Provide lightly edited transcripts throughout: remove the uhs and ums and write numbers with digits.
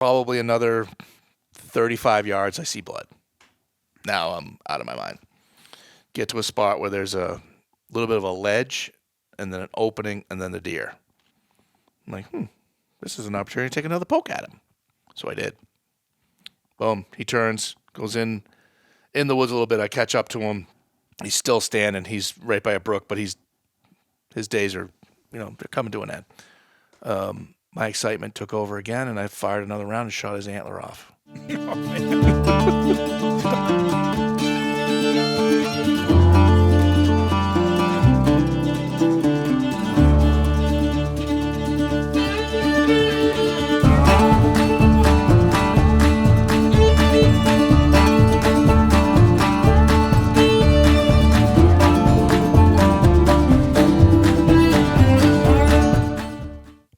Probably another 35 yards, I see blood. Now I'm out of my mind. Get to a spot where there's a little bit of a ledge and then an opening and then the deer. I'm like, this is an opportunity to take another poke at him. So I did. Boom. He turns, goes in the woods a little bit. I catch up to him. He's still standing. He's right by a brook, but his days are, they're coming to an end. My excitement took over again, and I fired another round and shot his antler off.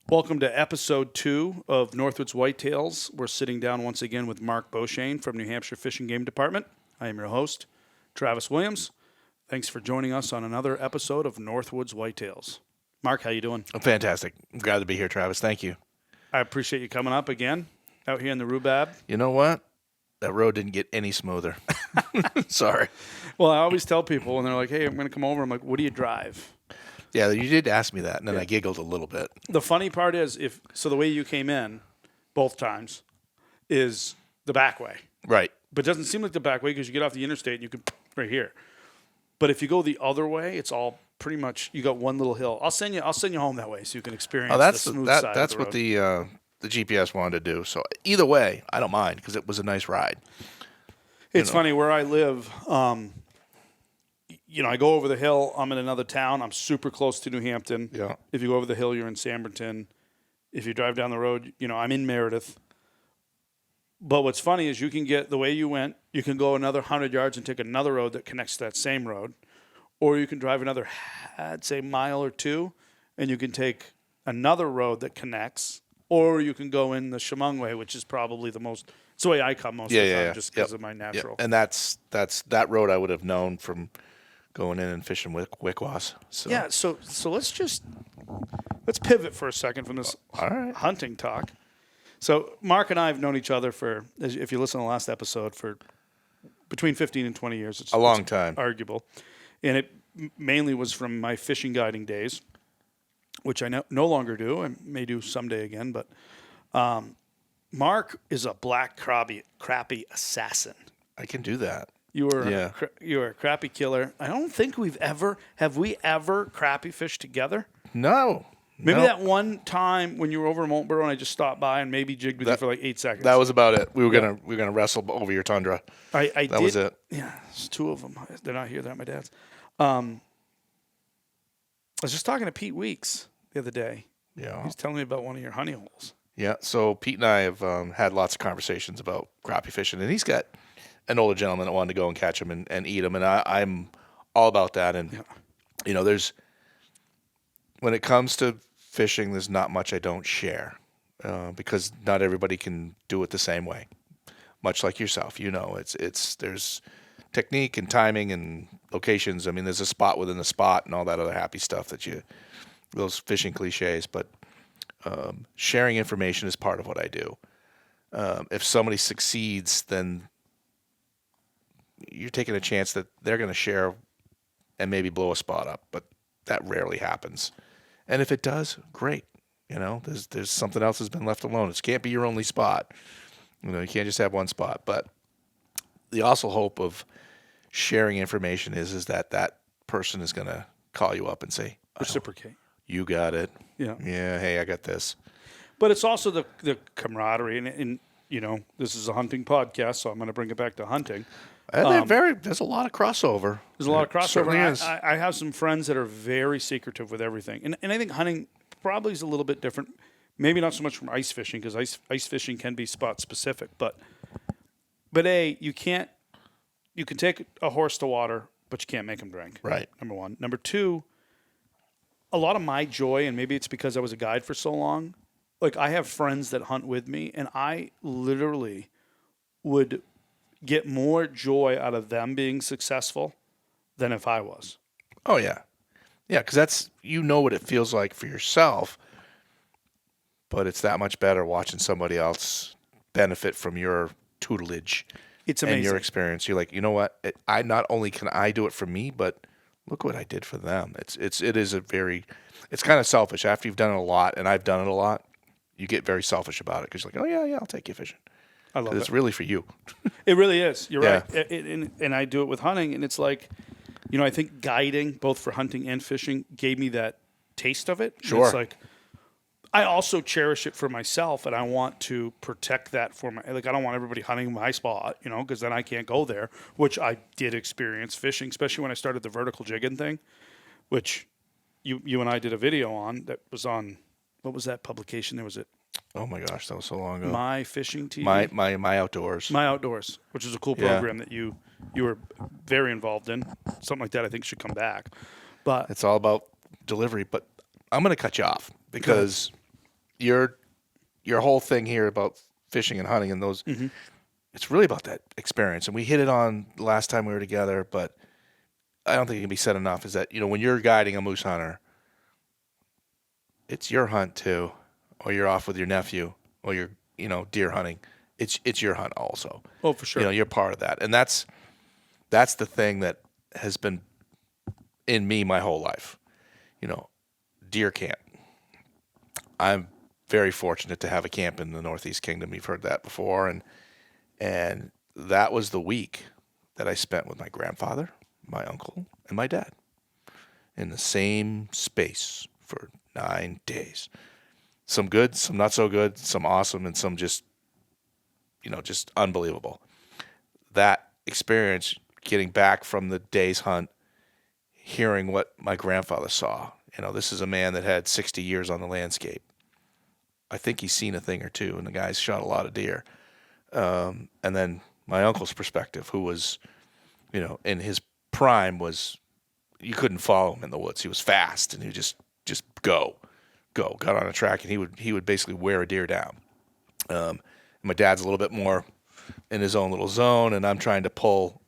Welcome to episode 2 of Northwoods Whitetails. We're sitting down once again with Mark Beauchesne from New Hampshire Fish and Game Department. I am your host, Travis Williams. Thanks for joining us on another episode of Northwoods Whitetails. Mark, how you doing? I'm fantastic. I'm glad to be here, Travis. Thank you. I appreciate you coming up again out here in the rhubarb. You know what? That road didn't get any smoother. Sorry. Well, I always tell people when they're like, hey, I'm going to come over. I'm like, what do you drive? Yeah, you did ask me that, and then I giggled a little bit. The funny part is, the way you came in both times is the back way. Right. But it doesn't seem like the back way because you get off the interstate and you can right here. But if you go the other way, it's all pretty much, you got one little hill. I'll send you home that way so you can experience the smooth side of the That's road. what the GPS wanted to do. So either way, I don't mind because it was a nice ride. It's funny, where I live, I go over the hill, I'm in another town. I'm super close to New Hampton. Yeah. If you go over the hill, you're in Samberton. If you drive down the road, I'm in Meredith. But what's funny is you can get, the way you went, you can go another 100 yards and take another road that connects to that same road. Or you can drive another, I'd say, mile or two, and you can take another road that connects. Or you can go in the Chemung way, which is probably it's the way I come most of the time, just because of my natural. And that's that road I would have known from going in and fishing with Wickwas. So. Yeah, so let's pivot for a second from this hunting talk. So Mark and I have known each other for, if you listen to the last episode, for between 15 and 20 years. It's a long time. Arguable. And it mainly was from my fishing guiding days, which I no longer do. I may do someday again. But Mark is a black crappie assassin. I can do that. You were a crappie killer. I don't think have we ever crappie fished together? No. Maybe that one time when you were over in Moultborough and I just stopped by and maybe jigged with you for like 8 seconds. That was about it. We were gonna wrestle over your tundra. That was it. Yeah, there's 2 of them. They're not here. They're at my dad's. I was just talking to Pete Weeks the other day. Yeah. He was telling me about one of your honey holes. Yeah. So Pete and I have had lots of conversations about crappie fishing, and he's got an older gentleman that wanted to go and catch them and eat them, and I'm all about that. And there's, when it comes to fishing, there's not much I don't share because not everybody can do it the same way. Much like yourself, there's technique and timing and locations. I mean, there's a spot within the spot and all that other happy stuff those fishing cliches. But sharing information is part of what I do. If somebody succeeds, then you're taking a chance that they're going to share and maybe blow a spot up, but that rarely happens. And if it does, great. There's something else that's been left alone. It can't be your only spot. You can't just have one spot. But the also hope of sharing information is that person is going to call you up and say, reciprocate. You got it. Yeah. Yeah. Hey, I got this. But it's also the camaraderie, and this is a hunting podcast, so I'm going to bring it back to hunting. There's a lot of crossover. There's a lot of crossover. Is. I have some friends that are very secretive with everything. And I think hunting probably is a little bit different. Maybe not so much from ice fishing, because ice fishing can be spot specific. But you can take a horse to water, but you can't make him drink. Right. Number one. Number two, a lot of my joy, and maybe it's because I was a guide for so long, like I have friends that hunt with me, and I literally would get more joy out of them being successful than if I was. Oh, yeah. Yeah, because that's, what it feels like for yourself, but it's that much better watching somebody else benefit from your tutelage It's and amazing. your experience. You're like, you know what? I not only can I do it for me, but look what I did for them. It is a very, it's kind of selfish. After you've done it a lot, and I've done it a lot, you get very selfish about it because you're like, oh yeah, I'll take you fishing. I love It's it. really for you. It really is. You're Yeah. right. And I do it with hunting, and it's like, I think guiding both for hunting and fishing gave me that taste of it. And Sure. it's like, I also cherish it for myself, and I want to protect that for I don't want everybody hunting my spot, because then I can't go there, which I did experience fishing, especially when I started the vertical jigging thing, which you and I did a video on that was on, what was that publication? There was it Oh my gosh, that was so long ago. My Fishing TV? My outdoors. My Outdoors, which is a cool Yeah. program that you were very involved in. Something like that I think should come back. But It's all about delivery, but I'm going to cut you off because your whole thing here about fishing and hunting and those, it's really about that experience. And we hit it on last time we were together, but I don't think it can be said enough is that, when you're guiding a moose hunter, it's your hunt too, or you're off with your nephew, or you're, deer hunting. It's your hunt also. oh, for sure. You're part of that. And that's the thing that has been in me my whole life. Deer camp. I'm very fortunate to have a camp in the Northeast Kingdom. You've heard that before. And that was the week that I spent with my grandfather, my uncle, and my dad in the same space for 9 days. Some good, some not so good, some awesome, and some just unbelievable. That experience, getting back from the day's hunt, hearing what my grandfather saw. This is a man that had 60 years on the landscape. I think he's seen a thing or two, and the guy's shot a lot of deer. And then my uncle's perspective, who was, in his prime, was you couldn't follow him in the woods. He was fast, and he would just go. Got on a track, and he would basically wear a deer down. My dad's a little bit more in his own little zone, and I'm trying to pull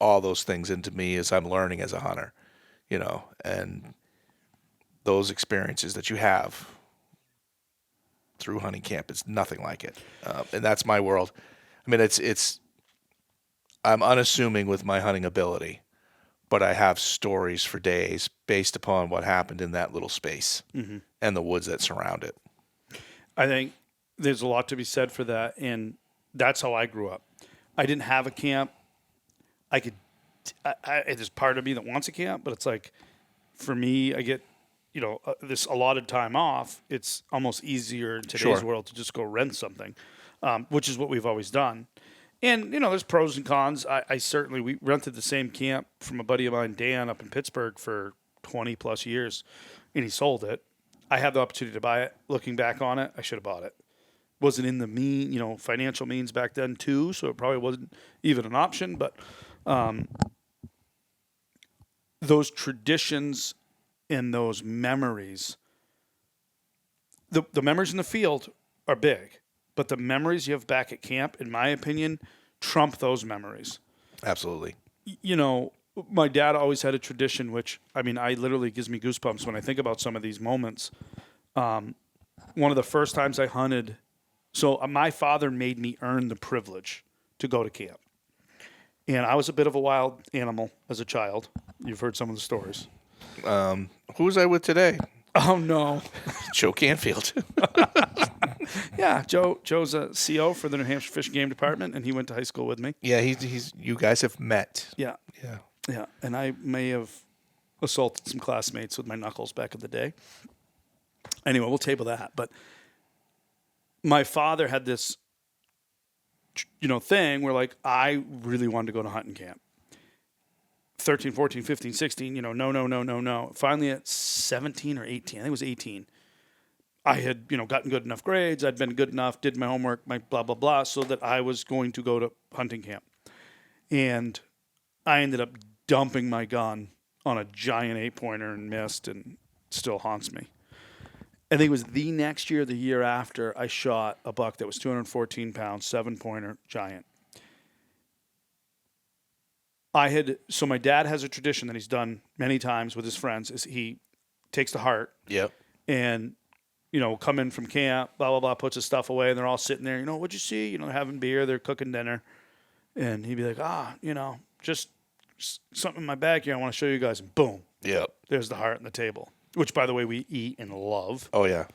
all those things into me as I'm learning as a hunter, and those experiences that you have through hunting camp, it's nothing like it. And that's my world. I mean, I'm unassuming with my hunting ability, but I have stories for days based upon what happened in that little space and the woods that surround it. I think there's a lot to be said for that, and that's how I grew up. I didn't have a camp. There's part of me that wants a camp, but it's like, for me, I get, this allotted time off. It's almost easier in today's world to just go rent something, which is what we've always done. And, there's pros and cons. We rented the same camp from a buddy of mine, Dan, up in Pittsburgh for 20 plus years, and he sold it. I had the opportunity to buy it. Looking back on it, I should have bought it. Wasn't in the financial means back then too, so it probably wasn't even an option. But those traditions and those memories, the memories in the field are big, but the memories you have back at camp, in my opinion, trump those memories. Absolutely. My dad always had a tradition, which, I literally gives me goosebumps when I think about some of these moments. One of the first times I hunted, my father made me earn the privilege to go to camp. And I was a bit of a wild animal as a child. You've heard some of the stories. Who was I with today? Oh, no. Joe Canfield. Yeah, Joe's a CO for the New Hampshire Fish and Game Department, and he went to high school with me. Yeah, he's. You guys have met. Yeah. Yeah, and I may have assaulted some classmates with my knuckles back in the day. Anyway, we'll table that. But my father had this, thing where, I really wanted to go to hunting camp. 13, 14, 15, 16, no. Finally at 17 or 18, I think it was 18, I had, gotten good enough grades. I'd been good enough, did my homework, my blah, blah, blah, so that I was going to go to hunting camp. And I ended up dumping my gun on a giant 8-pointer and missed, and still haunts me. I think it was the next year, the year after, I shot a buck that was 214 pounds, 7-pointer, giant. So my dad has a tradition that he's done many times with his friends, is he takes the heart. Yep. And come in from camp, blah, blah, blah, puts his stuff away, and they're all sitting there, what'd you see? They're having beer, they're cooking dinner. And he'd be like, just something in my bag here I want to show you guys. And boom. Yep. There's the heart on the table, which, by the way, we eat and love. Oh, yeah.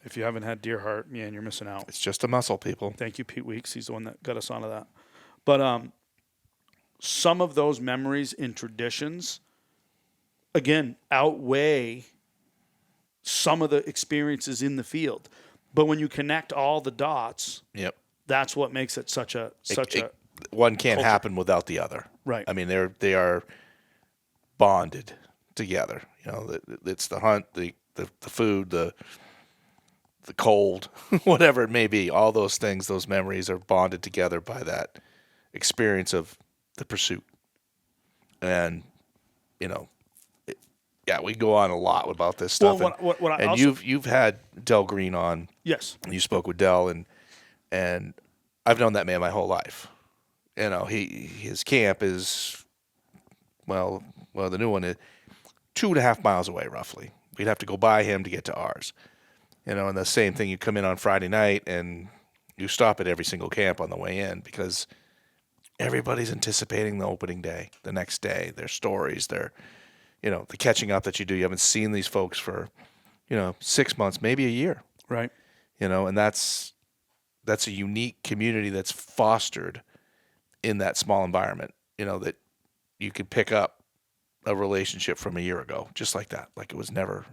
If you haven't had deer heart, man, you're missing out. It's just a muscle, people. Thank you, Pete Weeks. He's the one that got us onto that. But some of those memories and traditions, again, outweigh some of the experiences in the field. But when you connect all the dots, Yep. that's what makes it such a one can't culture. happen without the other. Right. I mean, they are bonded together. It's the hunt, the food, the cold, whatever it may be. All those things, those memories are bonded together by that experience of the pursuit. And we go on a lot about this stuff. Well, you've had Del Green on. Yes. You spoke with Del, and I've known that man my whole life. His camp is the new one is 2.5 miles away roughly. We'd have to go by him to get to ours. And the same thing, you come in on Friday night and you stop at every single camp on the way in because everybody's anticipating the opening day, the next day, their stories, the catching up that you do. You haven't seen these folks for, 6 months, maybe a year. Right. And that's a unique community that's fostered in that small environment, that you could pick up a relationship from a year ago, just like that. Like it was never,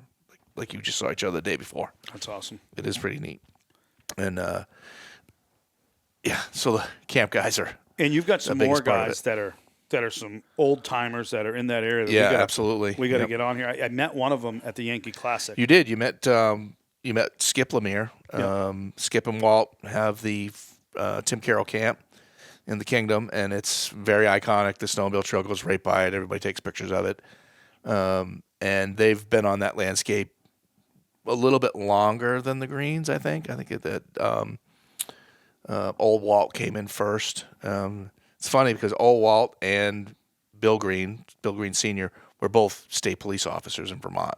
like you just saw each other the day before. That's awesome. It is pretty neat. And, so the camp guys are. And you've got some more guys that are some old timers that are in that area. That Absolutely. We got to get on here. I met one of them at the Yankee Classic. You did. You met Skip Lemire. Yep. Skip and Walt have the Tim Carroll camp in the Kingdom, and it's very iconic. The snowmobile trail goes right by it. Everybody takes pictures of it. And they've been on that landscape a little bit longer than the Greens, I think. I think that old Walt came in first. It's funny because old Walt and Bill Green Sr., were both state police officers in Vermont.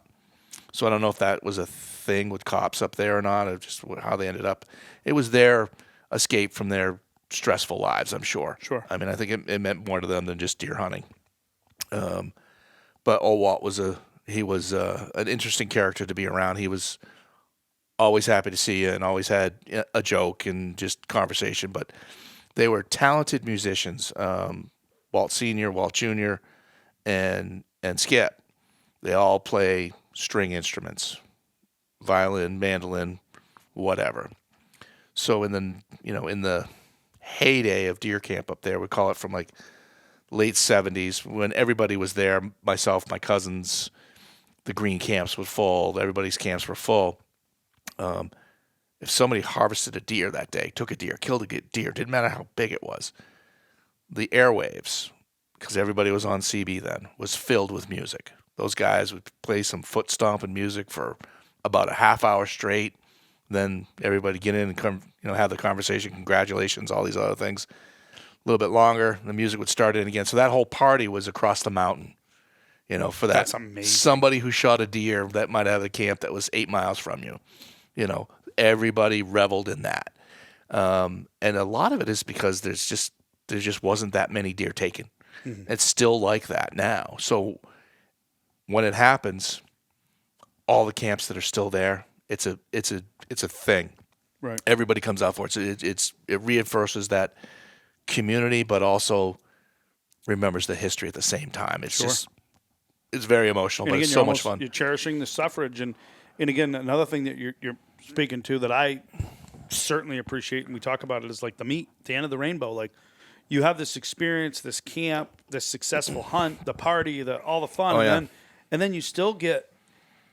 So I don't know if that was a thing with cops up there or not, or just how they ended up. It was their escape from their stressful lives, I'm sure. Sure. I mean, I think it meant more to them than just deer hunting. But old Walt was an interesting character to be around. He was always happy to see you and always had a joke and just conversation. But they were talented musicians. Walt Sr., Walt Jr., and Skip. They all play string instruments, violin, mandolin, whatever. So in the heyday of deer camp up there, we call it from like late 70s, when everybody was there, myself, my cousins, the green camps were full, everybody's camps were full. If somebody harvested a deer that day, took a deer, killed a deer, didn't matter how big it was, the airwaves, because everybody was on CB then, was filled with music. Those guys would play some foot stomping music for about a half hour straight. Then everybody get in and come, have the conversation, congratulations, all these other things. A little bit longer, the music would start in again. So that whole party was across the mountain, for that. That's amazing. Somebody who shot a deer that might have a camp that was 8 miles from you. Everybody reveled in that. And a lot of it is because there just wasn't that many deer taken. Mm-hmm. It's still like that now. So when it happens, all the camps that are still there, it's a thing. Right. Everybody comes out for it. It reinforces that community, but also remembers the history at the same time. It's just, it's very emotional, but it's so much fun. You're cherishing the suffrage, and again, another thing that you're speaking to that I certainly appreciate, and we talk about it, is like the meat, the end of the rainbow. Like, you have this experience, this camp, this successful hunt, the party, all the fun, and then you still get,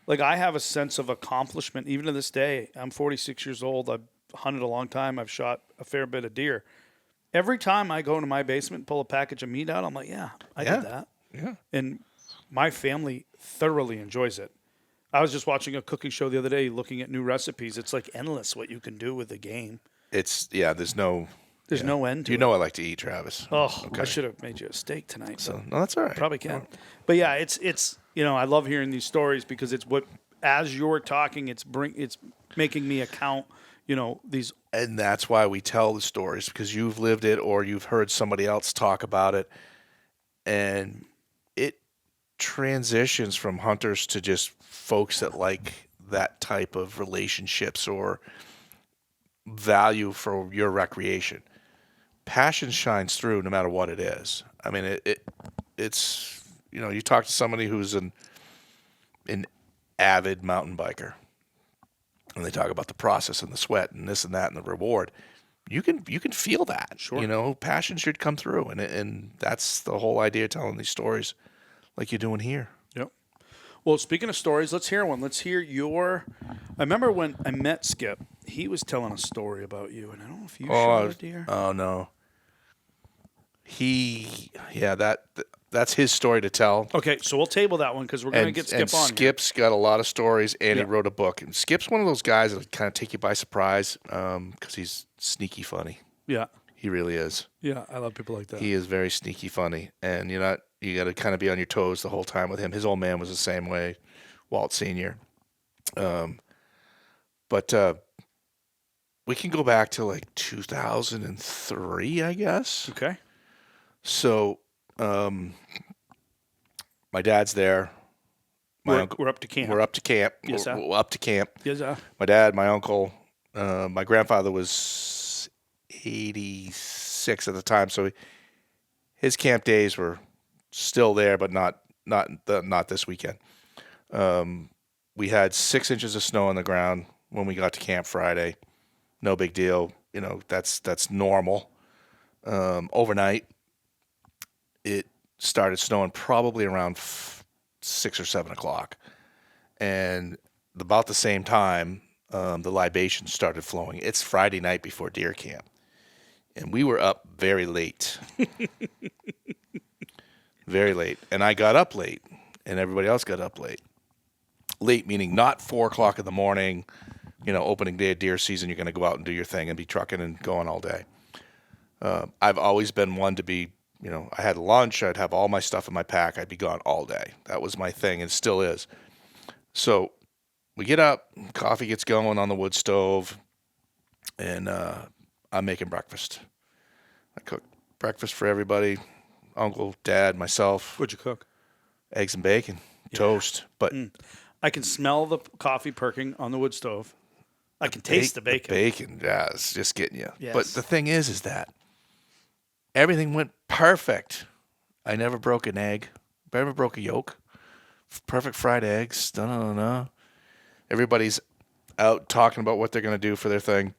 like, I have a sense of accomplishment even to this day. I'm 46 years old. I've hunted a long time. I've shot a fair bit of deer. Every time I go into my basement and pull a package of meat out, I'm like, I did that. Yeah. And my family thoroughly enjoys it. I was just watching a cooking show the other day looking at new recipes. It's like endless what you can do with the game. There's no end to it. I like to eat, Travis. Oh, okay. I should have made you a steak tonight. So, no, that's all right. Probably can. But yeah, it's I love hearing these stories because it's what as you're talking, it's making me account, these. And that's why we tell the stories, because you've lived it or you've heard somebody else talk about it. And it transitions from hunters to just folks that like that type of relationships or value for your recreation. Passion shines through no matter what it is. I mean, it's, you talk to somebody who's an avid mountain biker, and they talk about the process and the sweat and this and that and the reward. You can feel that. Sure. Passion should come through, and that's the whole idea of telling these stories, like you're doing here. Yep. Well, speaking of stories, let's hear one. Let's hear your. I remember when I met Skip, he was telling a story about you, and I don't know if you shot a deer. Oh no. That's his story to tell. Okay, so we'll table that one because we're going to get Skip and on. Skip's got a lot of stories, and he Yeah. wrote a book. And Skip's one of those guys that kind of take you by surprise because he's sneaky funny. Yeah. He really is. Yeah, I love people like that. He is very sneaky funny, and you got to kind of be on your toes the whole time with him. His old man was the same way, Walt Senior. But we can go back to like 2003, I guess. Okay. So, my dad's there. We're up to camp. We're up to camp. Yes, sir. We're up to camp. Yes, sir. My dad, my uncle, my grandfather was 86 at the time, so his camp days were still there, but not this weekend. We had 6 inches of snow on the ground when we got to camp Friday. No big deal. That's normal. Overnight, it started snowing probably around 6 or 7 o'clock. And about the same time, the libations started flowing. It's Friday night before deer camp. And we were up very late. Very late. And I got up late, and everybody else got up late. Late meaning not 4 o'clock in the morning, opening day of deer season, you're going to go out and do your thing and be trucking and going all day. I've always been one to be, I had lunch, I'd have all my stuff in my pack, I'd be gone all day. That was my thing, and still is. So we get up, coffee gets going on the wood stove, and I'm making breakfast. I cook breakfast for everybody, uncle, dad, myself. What'd you cook? Eggs and bacon, toast. But I can smell the coffee perking on the wood stove. I can taste the bacon. The bacon, yeah, it's just getting you. Yes. But the thing is that everything went perfect. I never broke an egg. I never broke a yolk. Perfect fried eggs. No. Everybody's out talking about what they're going to do for their thing.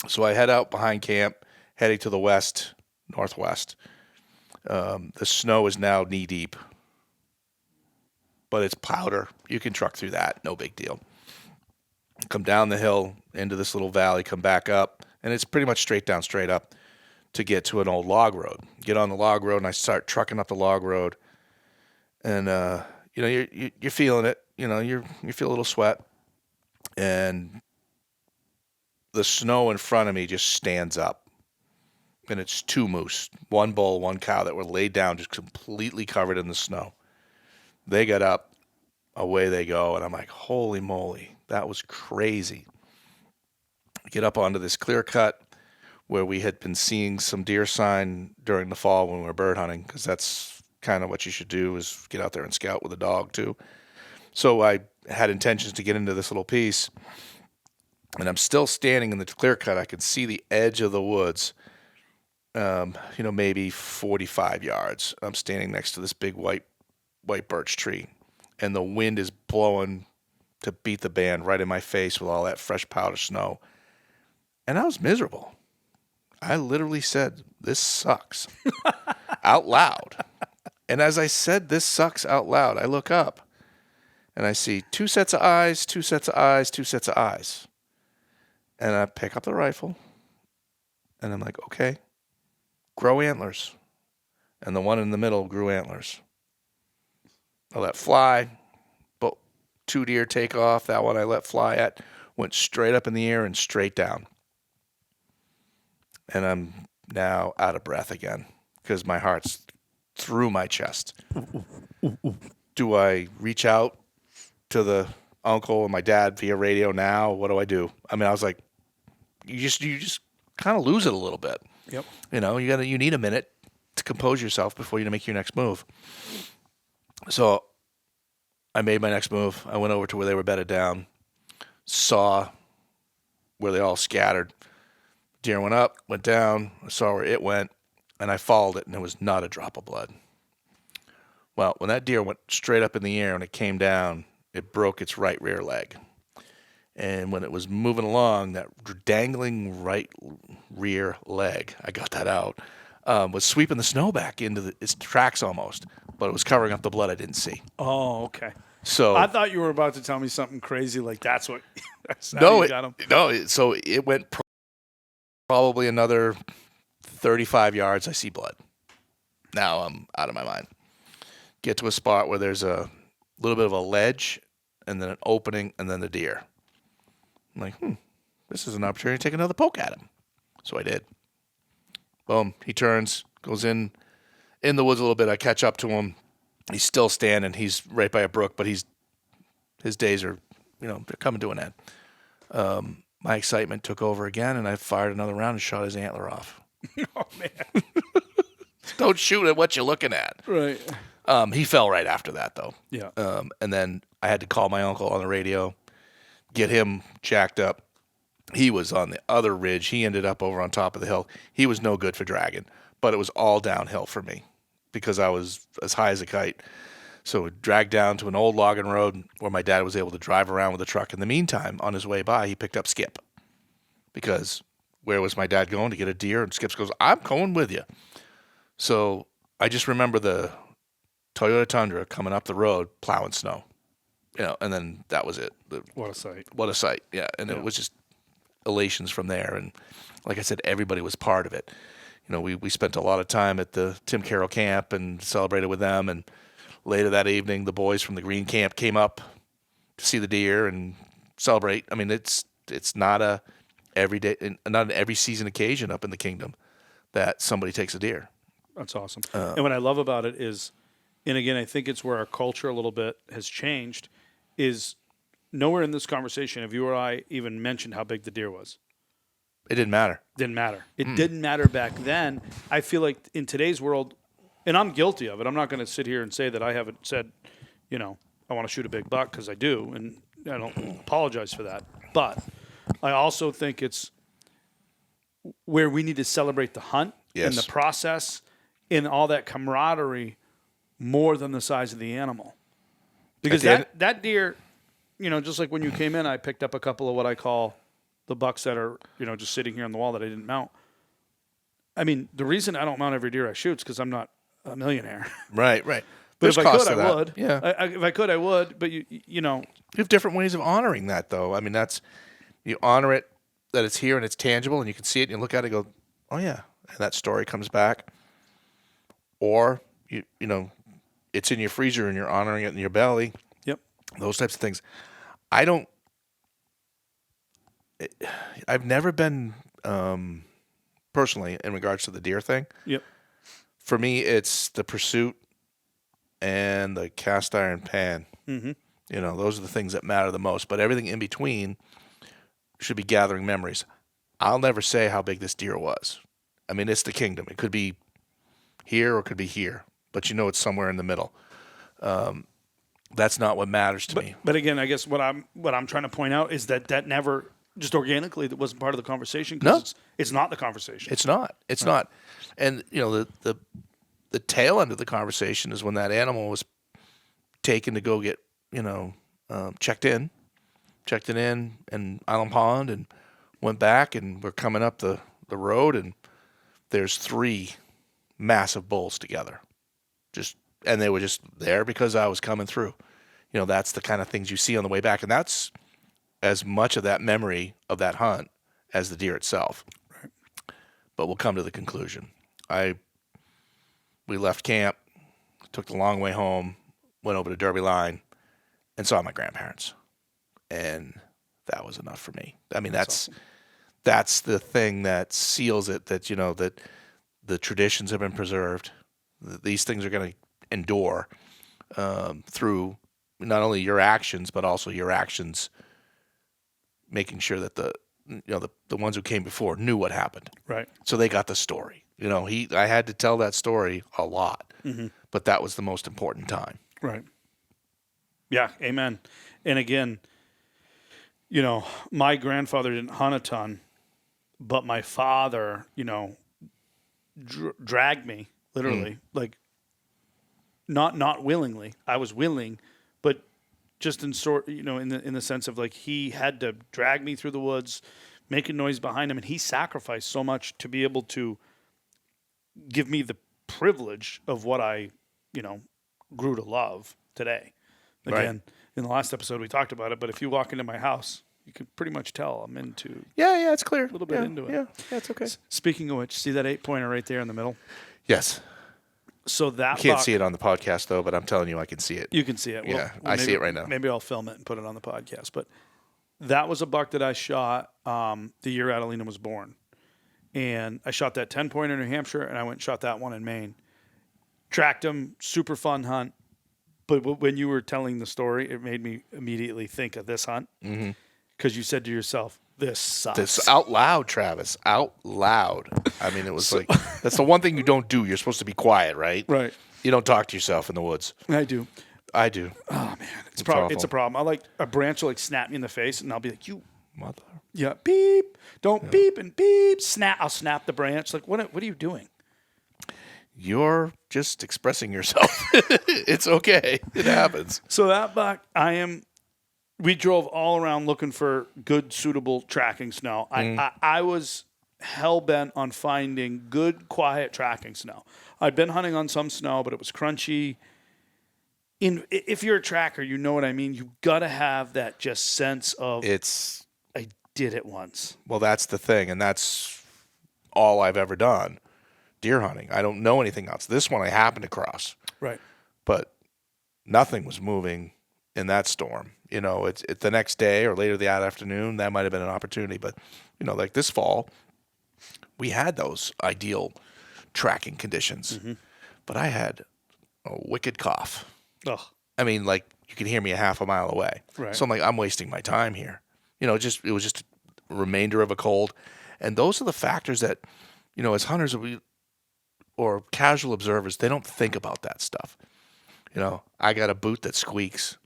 So I head out behind camp, heading to the northwest. The snow is now knee deep, but it's powder. You can truck through that. No big deal. Come down the hill into this little valley, come back up, and it's pretty much straight down, straight up to get to an old log road. Get on the log road, and I start trucking up the log road, and you're feeling it. You feel a little sweat, and the snow in front of me just stands up, and it's 2 moose, 1 bull, 1 cow that were laid down, just completely covered in the snow. They got up, away they go, and I'm like, holy moly, that was crazy. Get up onto this clear cut where we had been seeing some deer sign during the fall when we were bird hunting, because that's kind of what you should do, is get out there and scout with a dog too. So I had intentions to get into this little piece, and I'm still standing in the clear cut. I can see the edge of the woods, maybe 45 yards. I'm standing next to this big white birch tree, and the wind is blowing to beat the band right in my face with all that fresh powder snow. And I was miserable. I literally said, "This sucks," out loud. And as I said, "This sucks," out loud, I look up and I see 2 sets of eyes, 2 sets of eyes, 2 sets of eyes. And I pick up the rifle and I'm like, okay, grow antlers. And the one in the middle grew antlers. I let fly, but 2 deer take off. That one I let fly at went straight up in the air and straight down. And I'm now out of breath again because my heart's through my chest. Do I reach out to the uncle and my dad via radio now. What do I do? I mean, I was like, you just kind of lose it a little bit. Yep. You need a minute to compose yourself before you make your next move. So I made my next move. I went over to where they were bedded down, saw where they all scattered. Deer went up, went down, I saw where it went, and I followed it, and there was not a drop of blood. Well, when that deer went straight up in the air and it came down, it broke its right rear leg. And when it was moving along, that dangling right rear leg, I got that out, was sweeping the snow back into its tracks almost, but it was covering up the blood I didn't see. Oh, okay. So I thought you were about to tell me something crazy like that's what. That's no, you got him. So it went probably another 35 yards. I see blood. Now I'm out of my mind. Get to a spot where there's a little bit of a ledge, and then an opening, and then the deer. I'm like, this is an opportunity to take another poke at him. So I did. Boom. He turns, goes in the woods a little bit. I catch up to him. He's still standing. He's right by a brook, but his days are, they're coming to an end. My excitement took over again, and I fired another round and shot his antler off. Oh, man. Don't shoot at what you're looking at. Right. He fell right after that, though. Yeah. And then I had to call my uncle on the radio, get him jacked up. He was on the other ridge. He ended up over on top of the hill. He was no good for dragging, but it was all downhill for me because I was as high as a kite. So dragged down to an old logging road where my dad was able to drive around with a truck. In the meantime, on his way by, he picked up Skip because where was my dad going to get a deer? And Skip goes, I'm going with you. So I just remember the Toyota Tundra coming up the road, plowing snow, and then that was it. What a sight. What a sight. Yeah. And it was just elations from there. And like I said, everybody was part of it. We spent a lot of time at the Tim Carroll camp and celebrated with them. And later that evening, the boys from the Green camp came up to see the deer and celebrate. I mean, it's not not an every season occasion up in the kingdom that somebody takes a deer. That's awesome. And what I love about it is, and again, I think it's where our culture a little bit has changed, is nowhere in this conversation have you or I even mentioned how big the deer was. It didn't matter. Didn't matter. It didn't matter back then. I feel like in today's world, and I'm guilty of it, I'm not going to sit here and say that I haven't said, I want to shoot a big buck because I do, and I don't apologize for that. But I also think it's where we need to celebrate the hunt and the process and all that camaraderie more than the size of the animal. Because that deer, just like when you came in, I picked up a couple of what I call the bucks that are, just sitting here on the wall that I didn't mount. I mean, the reason I don't mount every deer I shoot is because I'm not a millionaire. Right. But There's if I cost could, to I that. would. Yeah. If I could, I would. But, you have different ways of honoring that, though. I mean, you honor it that it's here and it's tangible and you can see it and you look at it and go, oh, yeah. And that story comes back. Or, it's in your freezer and you're honoring it in your belly. Yep. Those types of things. I've never been, personally, in regards to the deer thing. Yep. For me, it's the pursuit and the cast iron pan. Mm-hmm. Those are the things that matter the most. But everything in between should be gathering memories. I'll never say how big this deer was. I mean, it's the kingdom. It could be here or it could be here. But it's somewhere in the middle. That's not what matters to me. But again, I guess what I'm trying to point out is that never, just organically, that wasn't part of the conversation. No. It's not the conversation. It's not. It's not. And, the tail end of the conversation is when that animal was taken to go get, checked in Island Pond and went back and we're coming up the road and there's 3 massive bulls together. And they were just there because I was coming through. That's the kind of things you see on the way back. And that's as much of that memory of that hunt as the deer itself. Right. But we'll come to the conclusion. We left camp, took the long way home, went over to Derby Line, and saw my grandparents. And that was enough for me. I mean, that's the thing that seals it, that, that the traditions have been preserved. These things are going to endure through, not only your actions, but also your actions making sure that the ones who came before knew what happened. Right. So they got the story. I had to tell that story a lot, but that was the most important time. Right. Yeah. Amen. And again, my grandfather didn't hunt a ton, but my father, dragged me literally, like not willingly. I was willing, but just in the sense of like he had to drag me through the woods, making noise behind him, and he sacrificed so much to be able to give me the privilege of what I, grew to love today. Again, in the last episode we talked about it, but if you walk into my house, you can pretty much tell I'm into. Yeah, it's clear. A little bit into it. Yeah, it's okay. Speaking of which, see that 8-pointer right there in the middle? Yes. So that You can't see it on the podcast though, but I'm telling you, I can see it. You can see it. I see it right now. Maybe I'll film it and put it on the podcast. But that was a buck that I shot the year Adelina was born. And I shot that 10-pointer in New Hampshire, and I went and shot that one in Maine. Tracked him, super fun hunt. But when you were telling the story, it made me immediately think of this hunt. Because you said to yourself, this sucks. This out loud, Travis. Out loud. I mean, it was that's the one thing you don't do. You're supposed to be quiet, right? Right. You don't talk to yourself in the woods. I do. I do. Oh, man. It's a problem. I like a branch will snap me in the face, and I'll be like, you mother. Yeah, beep. Don't beep and beep. Snap. I'll snap the branch. Like, what are you doing? You're just expressing yourself. It's okay. It happens. So that buck, we drove all around looking for good, suitable tracking snow. I was hell-bent on finding good, quiet tracking snow. I'd been hunting on some snow, but it was crunchy. If you're a tracker, you know what I mean. You got to have that just sense of, I did it once. Well, that's the thing, and that's all I've ever done. Deer hunting. I don't know anything else. This one I happened to cross. Right. But nothing was moving in that storm. It's the next day or later that afternoon, that might have been an opportunity. But, like this fall, we had those ideal tracking conditions. But I had a wicked cough. Ugh. I mean, like, you could hear me a half a mile away. Right. So I'm like, I'm wasting my time here. It was just a remainder of a cold. And those are the factors that, as hunters or casual observers, they don't think about that stuff. I got a boot that squeaks,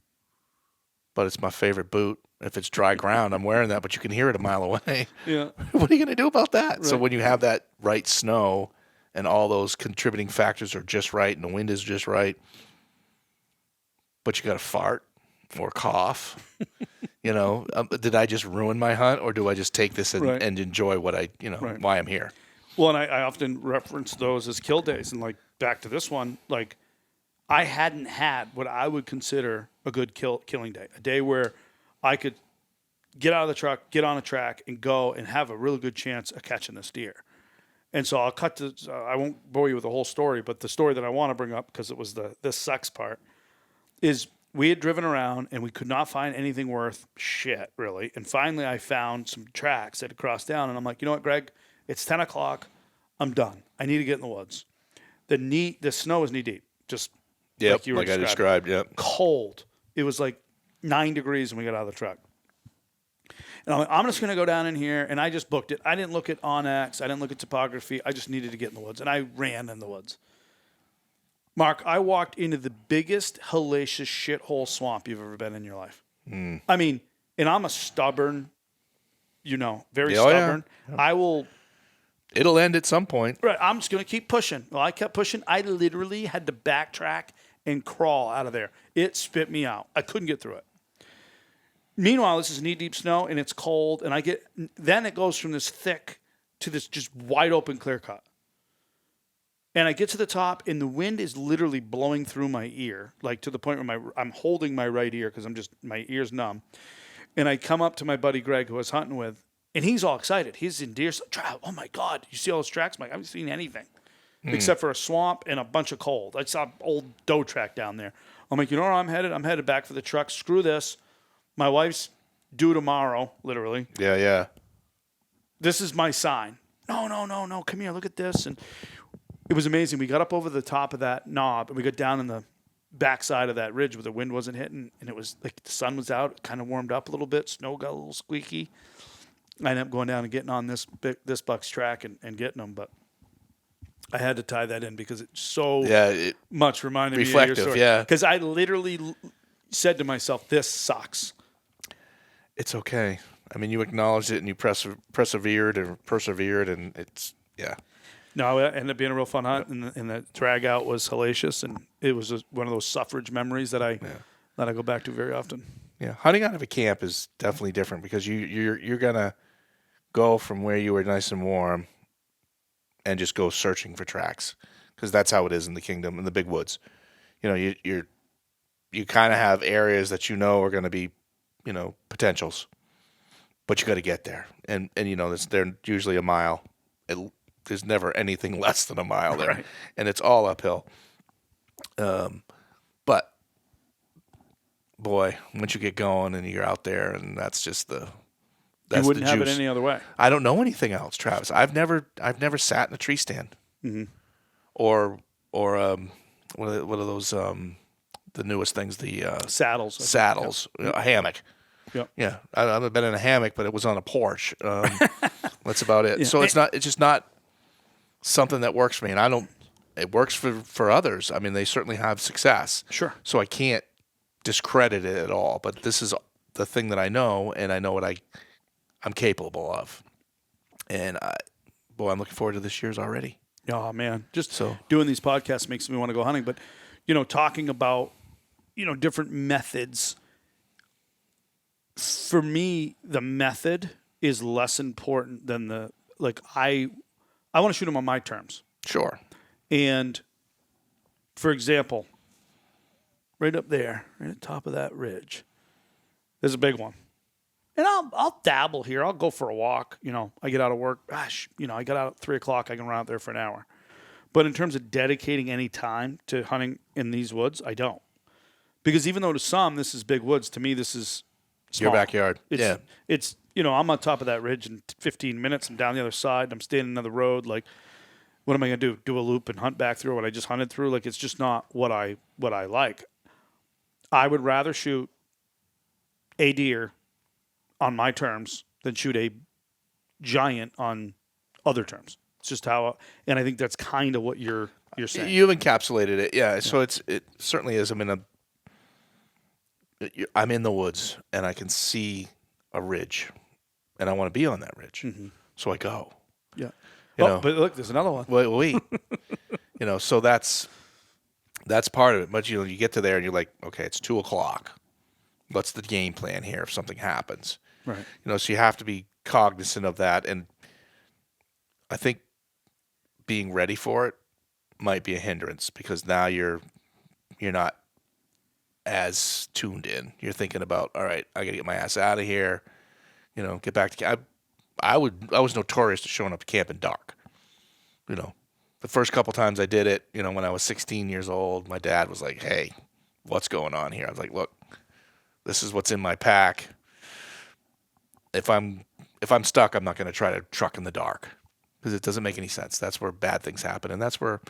but it's my favorite boot. If it's dry ground, I'm wearing that, but you can hear it a mile away. Yeah. What are you going to do about that? Right. So when you have that right snow and all those contributing factors are just right and the wind is just right, but you got to fart or cough, did I just ruin my hunt, or do I just take this and enjoy what why I'm here? Well, and I often reference those as kill days. And like back to this one, like I hadn't had what I would consider a good killing day, a day where I could get out of the truck, get on a track, and go and have a really good chance of catching this deer. And so I'll cut to, I won't bore you with the whole story, but the story that I want to bring up, because it was this sucks part, is we had driven around and we could not find anything worth shit, really. And finally I found some tracks that had crossed down, and I'm like, you know what, Greg? It's 10 o'clock. I'm done. I need to get in the woods. The snow is knee deep, just like you were I described. Yep. Cold. It was like 9 degrees when we got out of the truck. And I'm like, I'm just going to go down in here, and I just booked it. I didn't look at onX. I didn't look at topography. I just needed to get in the woods, and I ran in the woods. Mark, I walked into the biggest hellacious shithole swamp you've ever been in your life. I mean, and I'm a stubborn, very stubborn. Yeah. It'll end at some point. Right. I'm just going to keep pushing. Well, I kept pushing. I literally had to backtrack and crawl out of there. It spit me out. I couldn't get through it. Meanwhile, this is knee-deep snow, and it's cold, and then it goes from this thick to this just wide-open clear cut. And I get to the top, and the wind is literally blowing through my ear, like to the point where I'm holding my right ear because my ear's numb. And I come up to my buddy Greg, who I was hunting with, and he's all excited. He's in deer. Oh, my God. You see all those tracks? I'm like, I haven't seen anything except for a swamp and a bunch of cold. I saw an old doe track down there. I'm like, you know where I'm headed? I'm headed back for the truck. Screw this. My wife's due tomorrow, literally. Yeah. This is my sign. No. Come here. Look at this. And it was amazing. We got up over the top of that knob, and we got down in backside of that ridge where the wind wasn't hitting, and it was like the sun was out, it kind of warmed up a little bit, snow got a little squeaky. I ended up going down and getting on this buck's track and getting them, but I had to tie that in because it much reminded me of your story. Yeah, because I literally said to myself, "This sucks." It's okay. I mean, you acknowledged it and you persevered, and it's No, it ended up being a real fun hunt, and the drag out was hellacious, and it was one of those suffrage memories that I go back to very often. Yeah, hunting out of a camp is definitely different because you're gonna go from where you were nice and warm and just go searching for tracks, because that's how it is in the kingdom, in the big woods. You know, you kind of have areas that are going to be, potentials, but you got to get there, and they're usually a mile. There's never anything less than a mile there, right. And it's all uphill. But boy, once you get going and you're out there, and that's just you wouldn't have it any other way. I don't know anything else, Travis. I've never sat in a tree stand, or what are those the newest things, the saddles, a hammock. Yep. Yeah, I've been in a hammock, but it was on a porch. That's about it. Yeah. So it's just not something that works for me, and it works for others. I mean, they certainly have success. Sure. So I can't discredit it at all, but this is the thing that I know, and I know what I'm capable of. And I'm looking forward to this year's already. Oh man, doing these podcasts makes me want to go hunting, but talking about different methods. For me, the method is less important than I want to shoot them on my terms. Sure. And for example, right up there, right at the top of that ridge, there's a big one. And I'll dabble here. I'll go for a walk. I get out of work. Gosh, I got out at 3:00. I can run out there for an hour. But in terms of dedicating any time to hunting in these woods, I don't. Because even though to some this is big woods, to me this is small. Your backyard. It's I'm on top of that ridge in 15 minutes. I'm down the other side. I'm staying another road. Like, what am I going to do? Do a loop and hunt back through what I just hunted through? Like, it's just not what I like. I would rather shoot a deer on my terms than shoot a giant on other terms. It's just how, and I think that's kind of what you're saying. You've encapsulated it, yeah. So it certainly is. I'm in the woods and I can see a ridge, and I want to be on that ridge, so I go. Yeah. But look, there's another one. Wait. So that's part of it. But you get to there and you're like, okay, it's 2:00. What's the game plan here if something happens? Right. So you have to be cognizant of that, and I think being ready for it might be a hindrance, because now you're not as tuned in. You're thinking about, all right, I got to get my ass out of here. Get back to camp. I was notorious to showing up to camp in dark. The first couple times I did it, when I was 16 years old, my dad was like, "Hey, what's going on here?" I was like, "Look, this is what's in my pack. If I'm stuck, I'm not going to try to truck in the dark, because it doesn't make any sense. That's where bad things happen, and that's where,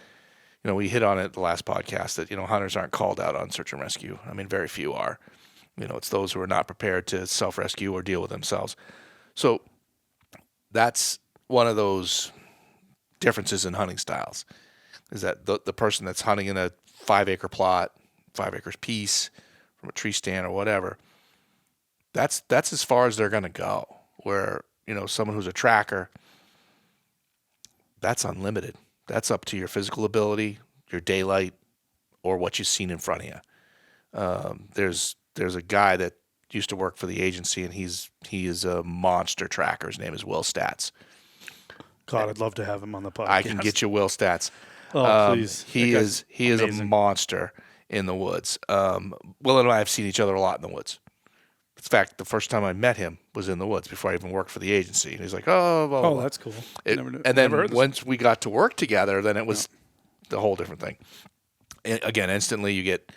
we hit on it the last podcast that hunters aren't called out on search and rescue. I mean, very few are. It's those who are not prepared to self-rescue or deal with themselves. So that's one of those differences in hunting styles, is that the person that's hunting in a 5-acre plot, 5 acres piece, from a tree stand or whatever, that's as far as they're going to go. Where, someone who's a tracker, that's unlimited. That's up to your physical ability, your daylight, or what you've seen in front of you. There's a guy that used to work for the agency, and he is a monster tracker. His name is Will Stats. God, I'd love to have him on the podcast. I can get you Will Stats. Oh, please. He is a monster in the woods. Will and I have seen each other a lot in the woods. In fact, the first time I met him was in the woods before I even worked for the agency. And he's like, "Oh, blah, blah, blah." That's cool. And then once we got to work together, then it was the whole different thing. And again, instantly you get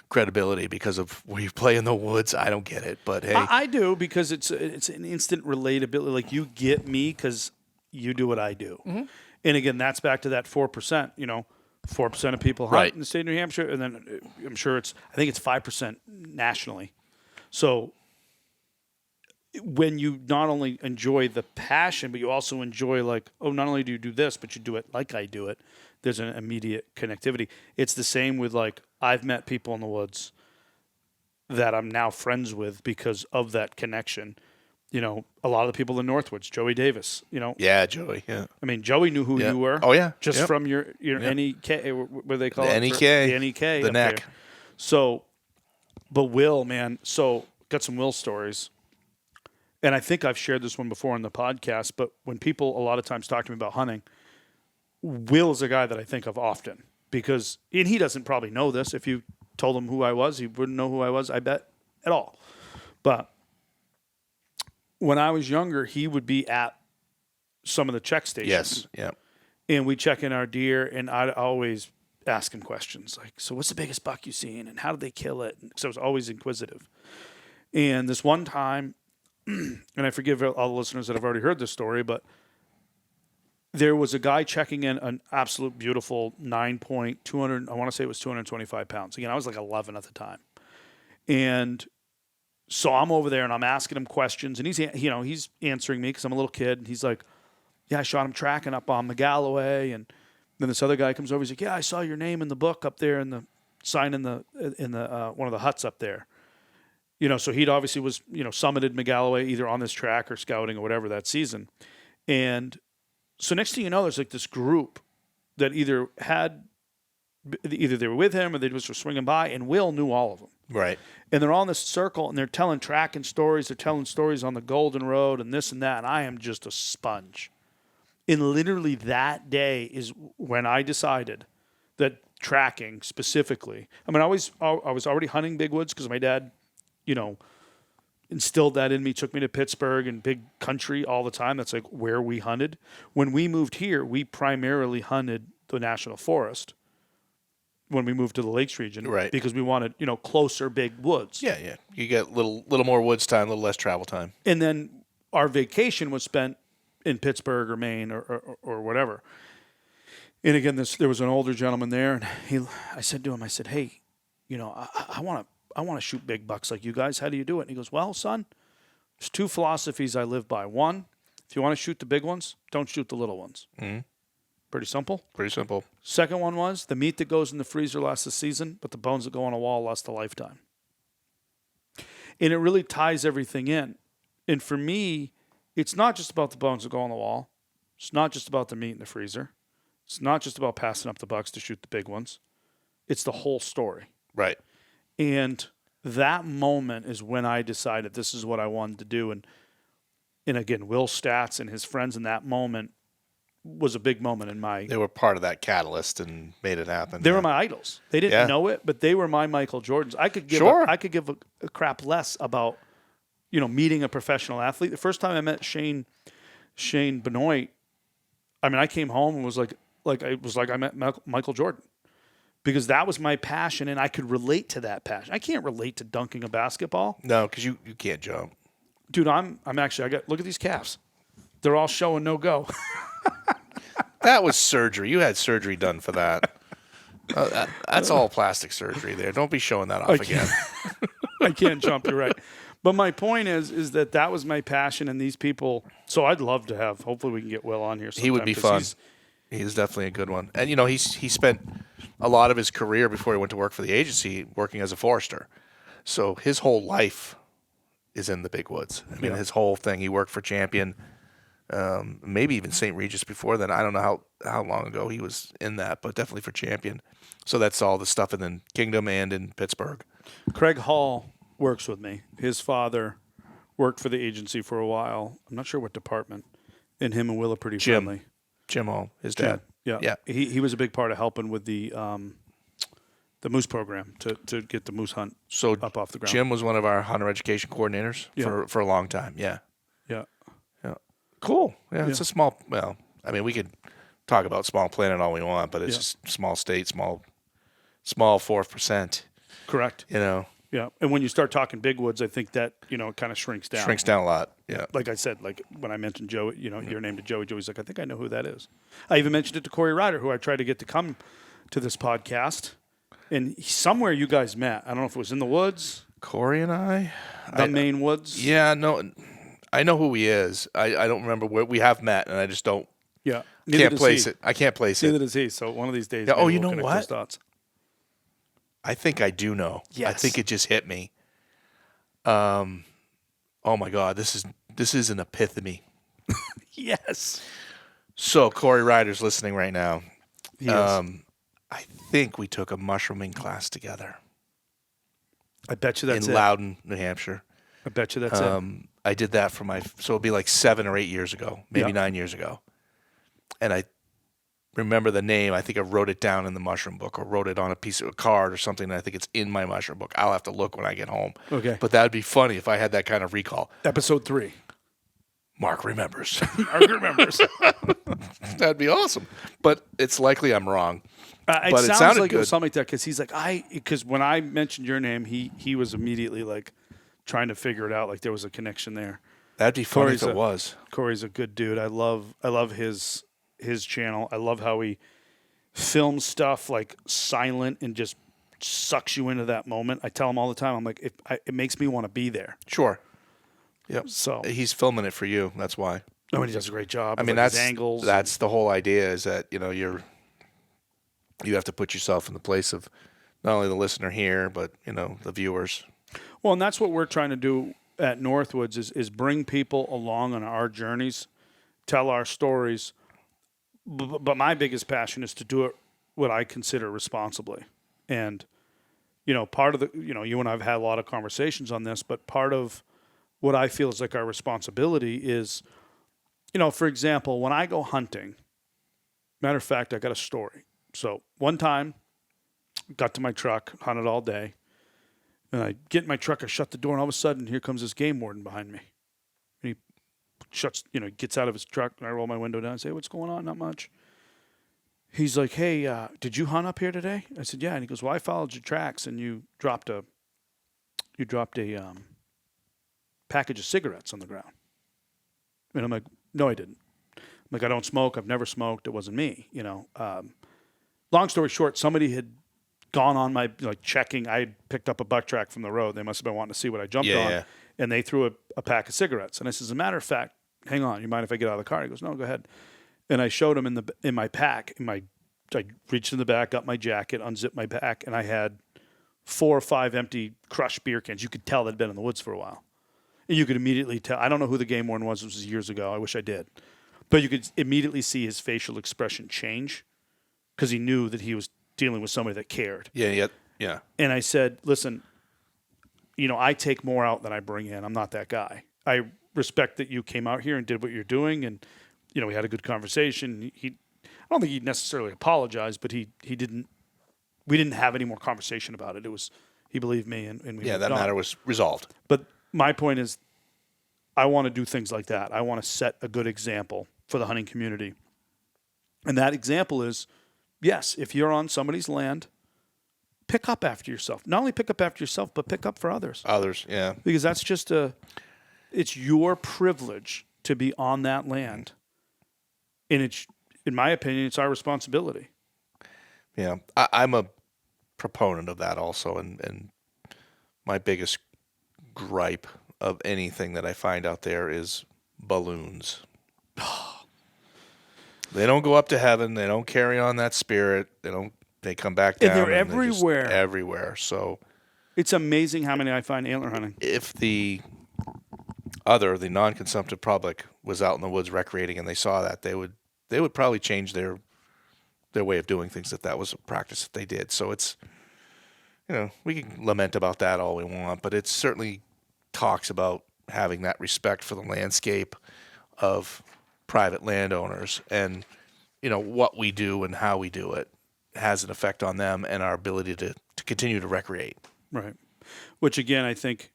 credibility because of where you play in the woods. I don't get it, but hey, I do, because it's an instant relatability. Like, you get me because you do what I do. Mm-hmm. And again, that's back to that 4%. 4% of people hunt Right. in the state of New Hampshire, and then I'm sure I think it's 5% nationally. So when you not only enjoy the passion, but you also enjoy like, oh, not only do you do this, but you do it like I do it, there's an immediate connectivity. It's the same with like, I've met people in the woods that I'm now friends with because of that connection. You know, a lot of the people in Northwoods, Joey Davis, you know. Yeah, Joey. Yeah. I mean, Joey knew who Yeah. you were. Oh, yeah. Just Yep. from your NEK, what do they call The it? NEK. The NEK. The up neck. there. So, but Will, man, so got some Will stories. And I think I've shared this one before on the podcast, but when people a lot of times talk to me about hunting, Will is a guy that I think of often because, and he doesn't probably know this. If you told him who I was, he wouldn't know who I was, I bet, at all. But when I was younger, he would be at some of the check stations. Yes. Yeah. And we check in our deer, and I'd always ask him questions like, so what's the biggest buck you've seen, and how did they kill it? So I was always inquisitive. And this one time, and I forgive all the listeners that have already heard this story, but there was a guy checking in an absolute beautiful 9.200, I want to say it was 225 pounds. Again, I was like 11 at the time. And so I'm over there and I'm asking him questions, and he's answering me because I'm a little kid. And he's like, yeah, I shot him tracking up on the Galloway. And then this other guy comes over. He's like, yeah, I saw your name in the book up there in the sign in the one of the huts up there. You know, so he'd obviously was, summited McGalloway either on this track or scouting or whatever that season. And so next thing you know, there's like this group that either they were with him or they just were swinging by, and Will knew all of them. Right. And they're all in this circle, and they're telling tracking stories. They're telling stories on the Golden Road and this and that, and I am just a sponge. And literally that day is when I decided that tracking specifically, I mean, I was already hunting big woods because my dad, instilled that in me, took me to Pittsburgh and big country all the time. That's like where we hunted. When we moved here, we primarily hunted the National Forest. When we moved to the Lakes region, Right. Because we wanted, closer big woods. Yeah, yeah. You get little more woods time, a little less travel time. And then our vacation was spent in Pittsburgh or Maine or whatever. And again, there was an older gentleman there, and I said to him, hey, I want to shoot big bucks like you guys. How do you do it? And he goes, well, son, there's two philosophies I live by. One, if you want to shoot the big ones, don't shoot the little ones. Mm-hmm. Pretty simple. Pretty simple. Second one was the meat that goes in the freezer lasts a season, but the bones that go on a wall last a lifetime. And it really ties everything in. And for me, it's not just about the bones that go on the wall. It's not just about the meat in the freezer. It's not just about passing up the bucks to shoot the big ones. It's the whole story. Right. And that moment is when I decided this is what I wanted to do. And again, Will Statz and his friends in that moment was a big moment in my... They were part of that catalyst and made it happen. They were my idols. They didn't know it, but they were my Michael Jordans. I could give a crap less about, meeting a professional athlete. The first time I met Shane Benoit, I mean, I came home and was like I met Michael Jordan, because that was my passion and I could relate to that passion. I can't relate to dunking a basketball. No, because you can't jump. Dude, I'm actually, look at these calves. They're all showing no go. That was surgery. You had surgery done for that. That's all plastic surgery there. Don't be showing that off again. I can't jump, you're right. But my point is that was my passion, and these people, so I'd love to have, hopefully we can get Will on here sometime. He would be fun. He's definitely a good one. And, he spent a lot of his career before he went to work for the agency working as a forester. So his whole life is in the big woods. I mean, his whole thing, he worked for Champion, maybe even St. Regis before then. I don't know how long ago he was in that, but definitely for Champion. So that's all the stuff in the Kingdom and in Pittsburgh. Craig Hall works with me. His father worked for the agency for a while. I'm not sure what department. And him and Will are pretty friendly. Jim Hall, his dad. Yeah. He was a big part of helping with the moose program to get the moose hunt up off the ground. Jim was one of our hunter education coordinators for a long time. Yeah. Yeah. Cool. Yeah, it's a small. Well, I mean, we could talk about small planet all we want, but it's just small state, small 4%. Correct. Yeah, and when you start talking big woods, I think that it kind of shrinks down. Shrinks down a lot. Yeah. Like I said, like when I mentioned Joey, your name to Joey, Joey's like, I think I know who that is. I even mentioned it to Corey Ryder, who I tried to get to come to this podcast, and somewhere you guys met. I don't know if it was in the woods, Corey and I, Maine woods. Yeah, no, I know who he is. I don't remember where we have met, and I just don't. Yeah, Can't place it. I can't place Neither it. does he. So one of these days. Yeah, maybe you we'll know connect what? those dots. I think I do know. Yes. I think it just hit me. Oh my God, this is an epiphany. Yes. So Corey Ryder's listening right now. Yes. I think we took a mushrooming class together I bet you that's in it. Loudon, New Hampshire. I bet you that's it. I did that for so it'd be like 7 or 8 years ago, maybe 9 years ago. And I remember the name. I think I wrote it down in the mushroom book or wrote it on a piece of a card or something. And I think it's in my mushroom book. I'll have to look when I get home. Okay. But that would be funny if I had that kind of recall. Episode 3. Mark remembers. Mark remembers. That'd be awesome. But it's likely I'm wrong. It But it sounds sounded like it was good. something like that because he's like, because when I mentioned your name, he was immediately like trying to figure it out, like there was a connection there. That'd be funny if it was. Corey's a good dude. I love his channel. I love how he films stuff like silent and just sucks you into that moment. I tell him all the time, I'm like, it makes me want to be there. Sure. Yep. So He's filming it for you. That's why. and he does a great job. I mean, his angles. that's the whole idea is that, you have to put yourself in the place of not only the listener here, but, the viewers. Well, and that's what we're trying to do at Northwoods is bring people along on our journeys, tell our stories. But my biggest passion is to do it what I consider responsibly. And, part of you and I have had a lot of conversations on this, but part of what I feel is like our responsibility is, for example, when I go hunting, matter of fact, I got a story. So one time, got to my truck, hunted all day, and I get in my truck, I shut the door, and all of a sudden, here comes this game warden behind me. And he shuts, gets out of his truck, and I roll my window down and say, "What's going on?" "Not much." He's like, "Hey, did you hunt up here today?" I said, "Yeah." And he goes, "Well, I followed your tracks, and you dropped a package of cigarettes on the ground." And I'm like, "No, I didn't." I'm like, "I don't smoke. I've never smoked. It wasn't me." Long story short, somebody had gone on my checking. I had picked up a buck track from the road. They must have been wanting to see what I jumped on, Yeah. and they threw a pack of cigarettes. And I said, "As a matter of fact, hang on. You mind if I get out of the car?" He goes, "No, go ahead." And I showed him in my pack. I reached in the back, got my jacket, unzipped my pack, and I had 4 or 5 empty crushed beer cans. You could tell they'd been in the woods for a while, and you could immediately tell. I don't know who the game warden was. This was years ago. I wish I did, but you could immediately see his facial expression change because he knew that he was dealing with somebody that cared. Yeah. And I said, "Listen, I take more out than I bring in. I'm not that guy. I respect that you came out here and did what you're doing, and we had a good conversation." I don't think he necessarily apologized, but he didn't. We didn't have any more conversation about it. It was he believed me, and we moved that on. matter was resolved. But my point is, I want to do things like that. I want to set a good example for the hunting community, and that example is, yes, if you're on somebody's land, pick up after yourself. Not only pick up after yourself, but pick up for others. Others, yeah. Because that's just it's your privilege to be on that land. And it's, in my opinion, it's our responsibility. Yeah. I'm a proponent of that also. And my biggest gripe of anything that I find out there is balloons. They don't go up to heaven. They don't carry on that spirit. They come back down. And they're just everywhere. Everywhere. So It's amazing how many I find antler hunting. if the non-consumptive public was out in the woods recreating and they saw that, they would probably change their way of doing things if that was a practice that they did. So it's, we can lament about that all we want, but it certainly talks about having that respect for the landscape of private landowners and, what we do and how we do it has an effect on them and our ability to continue to recreate. Right. Which, again, I think,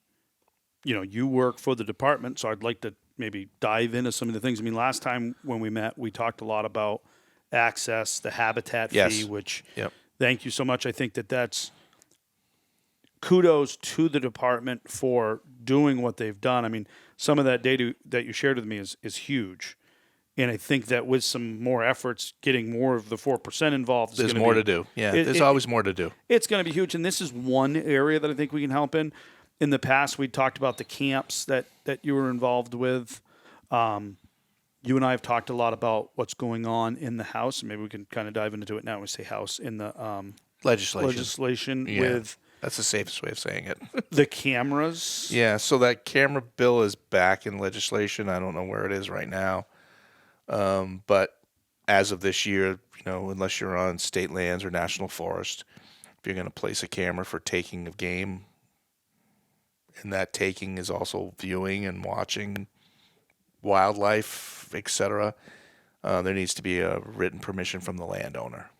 you work for the department, so I'd like to maybe dive into some of the things. I mean, last time when we met, we talked a lot about access, the habitat fee, which thank you so much. I think that's kudos to the department for doing what they've done. I mean, some of that data that you shared with me is huge. And I think that with some more efforts, getting more of the 4% involved, There's more to do. Yeah, there's always more to do. It's going to be huge. And this is one area that I think we can help in. In the past, we talked about the camps that you were involved with. You and I have talked a lot about what's going on in the House. Maybe we can kind of dive into it now. We say House in the legislation with. That's the safest way of saying it. The cameras. Yeah, so that camera bill is back in legislation. I don't know where it is right now. But as of this year, unless you're on state lands or national forest, if you're going to place a camera for taking of game, and that taking is also viewing and watching wildlife, etc., there needs to be a written permission from the landowner.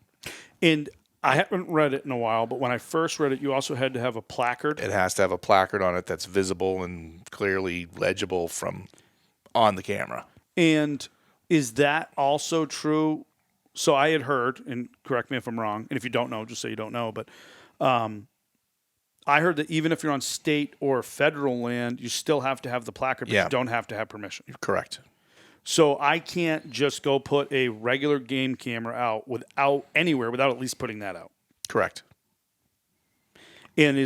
And I haven't read it in a while, but when I first read it, you also had to have a placard. It has to have a placard on it that's visible and clearly legible from on the camera. And is that also true? So I had heard, and correct me if I'm wrong, and if you don't know, just say you don't know, but I heard that even if you're on state or federal land, you still have to have the placard, but you don't have to have permission. Correct. So I can't just go put a regular game camera out without at least putting that out. Correct. And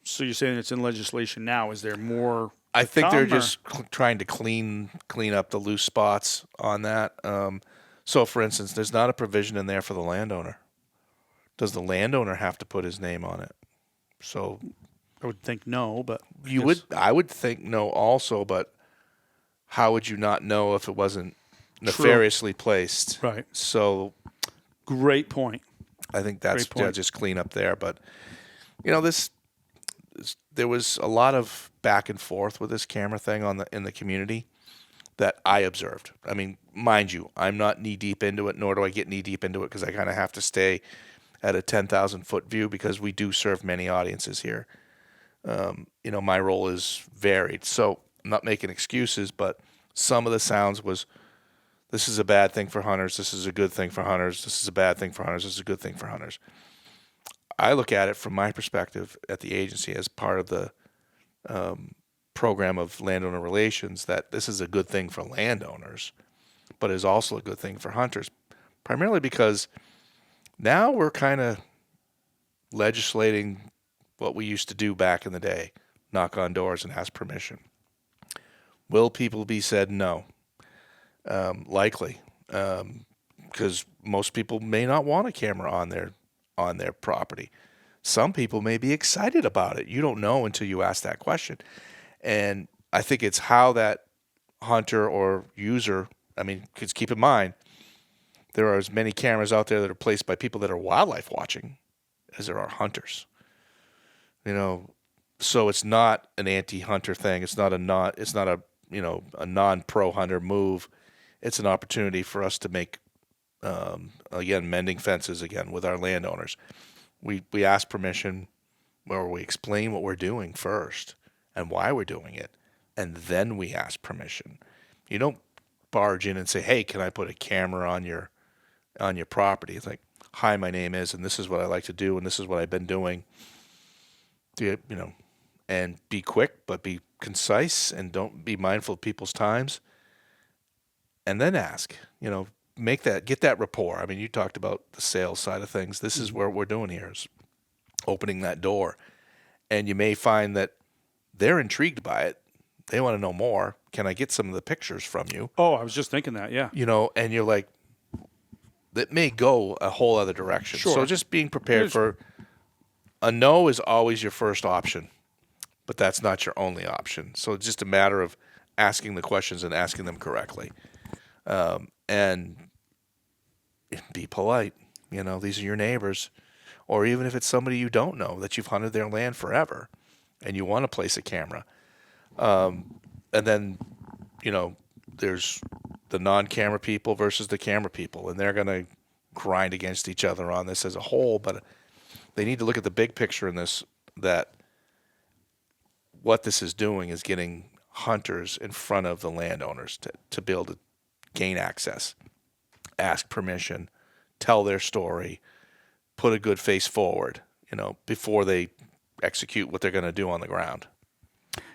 so you're saying it's in legislation now, is there more? I think they're just trying to clean up the loose spots on that. So, for instance, there's not a provision in there for the landowner. Does the landowner have to put his name on it? So, I would think no, but I would think no also, but how would you not know if it wasn't nefariously placed? Right. So, great point. I think that's just clean up there. But there was a lot of back and forth with this camera thing in the community that I observed. I mean, mind you, I'm not knee deep into it, nor do I get knee deep into it because I kind of have to stay at a 10,000 foot view because we do serve many audiences here. My role is varied, so I'm not making excuses, but some of the sounds was, this is a bad thing for hunters, this is a good thing for hunters, this is a bad thing for hunters, this is a good thing for hunters. I look at it from my perspective at the agency as part of the program of landowner relations that this is a good thing for landowners, but is also a good thing for hunters, primarily because now we're kind of legislating what we used to do back in the day, knock on doors and ask permission. Will people be said no? Likely, because most people may not want a camera on their property. Some people may be excited about it. You don't know until you ask that question. And I think it's how that hunter or user, because keep in mind, there are as many cameras out there that are placed by people that are wildlife watching as there are hunters. So it's not an anti-hunter thing. It's not a non-pro hunter move. It's an opportunity for us to make, again, mending fences again with our landowners. We ask permission, or we explain what we're doing first and why we're doing it, and then we ask permission. You don't barge in and say, "Hey, can I put a camera on your property?" It's like, "Hi, my name is, and this is what I like to do, and this is what I've been doing." And be quick, but be concise, and don't be mindful of people's times. And then ask, get that rapport. You talked about the sales side of things. This is what we're doing here, is opening that door. And you may find that they're intrigued by it. They want to know more. Can I get some of the pictures from you? Oh, I was just thinking that, yeah. And you're like, that may go a whole other direction. Sure. So just being prepared for a no is always your first option, but that's not your only option. So it's just a matter of asking the questions and asking them correctly. And be polite. These are your neighbors. Or even if it's somebody you don't know that you've hunted their land forever and you want to place a camera. And then, there's the non-camera people versus the camera people, and they're going to grind against each other on this as a whole, but they need to look at the big picture in this, that what this is doing is getting hunters in front of the landowners to be able to gain access, ask permission, tell their story, put a good face forward, before they execute what they're going to do on the ground.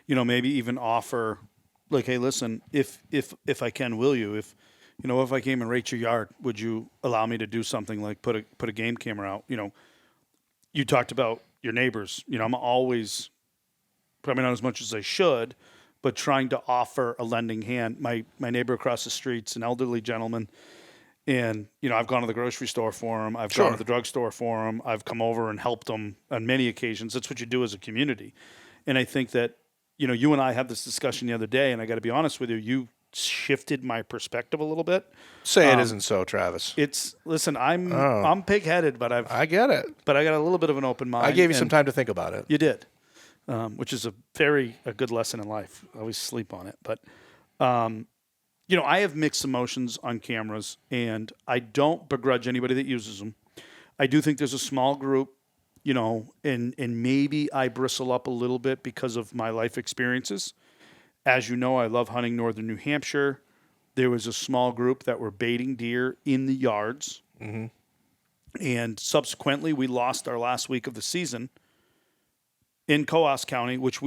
Maybe even offer, like, hey, listen, if I can, will you? If if I came and raked your yard, would you allow me to do something like put a game camera out? You talked about your neighbors. I'm always, probably not as much as I should, but trying to offer a lending hand. My neighbor across the street's an elderly gentleman, and I've gone to the grocery store for him. I've gone to the drugstore for him. I've come over and helped him on many occasions. That's what you do as a community. And I think that you and I had this discussion the other day, and I got to be honest with you, you shifted my perspective a little bit. Say it isn't so, Travis. Listen, I'm pig-headed, but I get it. But I got a little bit of an open mind. I gave you some time to think about it. You did, which is a good lesson in life. I always sleep on it, but I have mixed emotions on cameras, and I don't begrudge anybody that uses them. I do think there's a small group, and maybe I bristle up a little bit because of my life experiences. As you know, I love hunting northern New Hampshire. There was a small group that were baiting deer in the yards. Mm-hmm. And subsequently, we lost our last week of the season in Coos County, which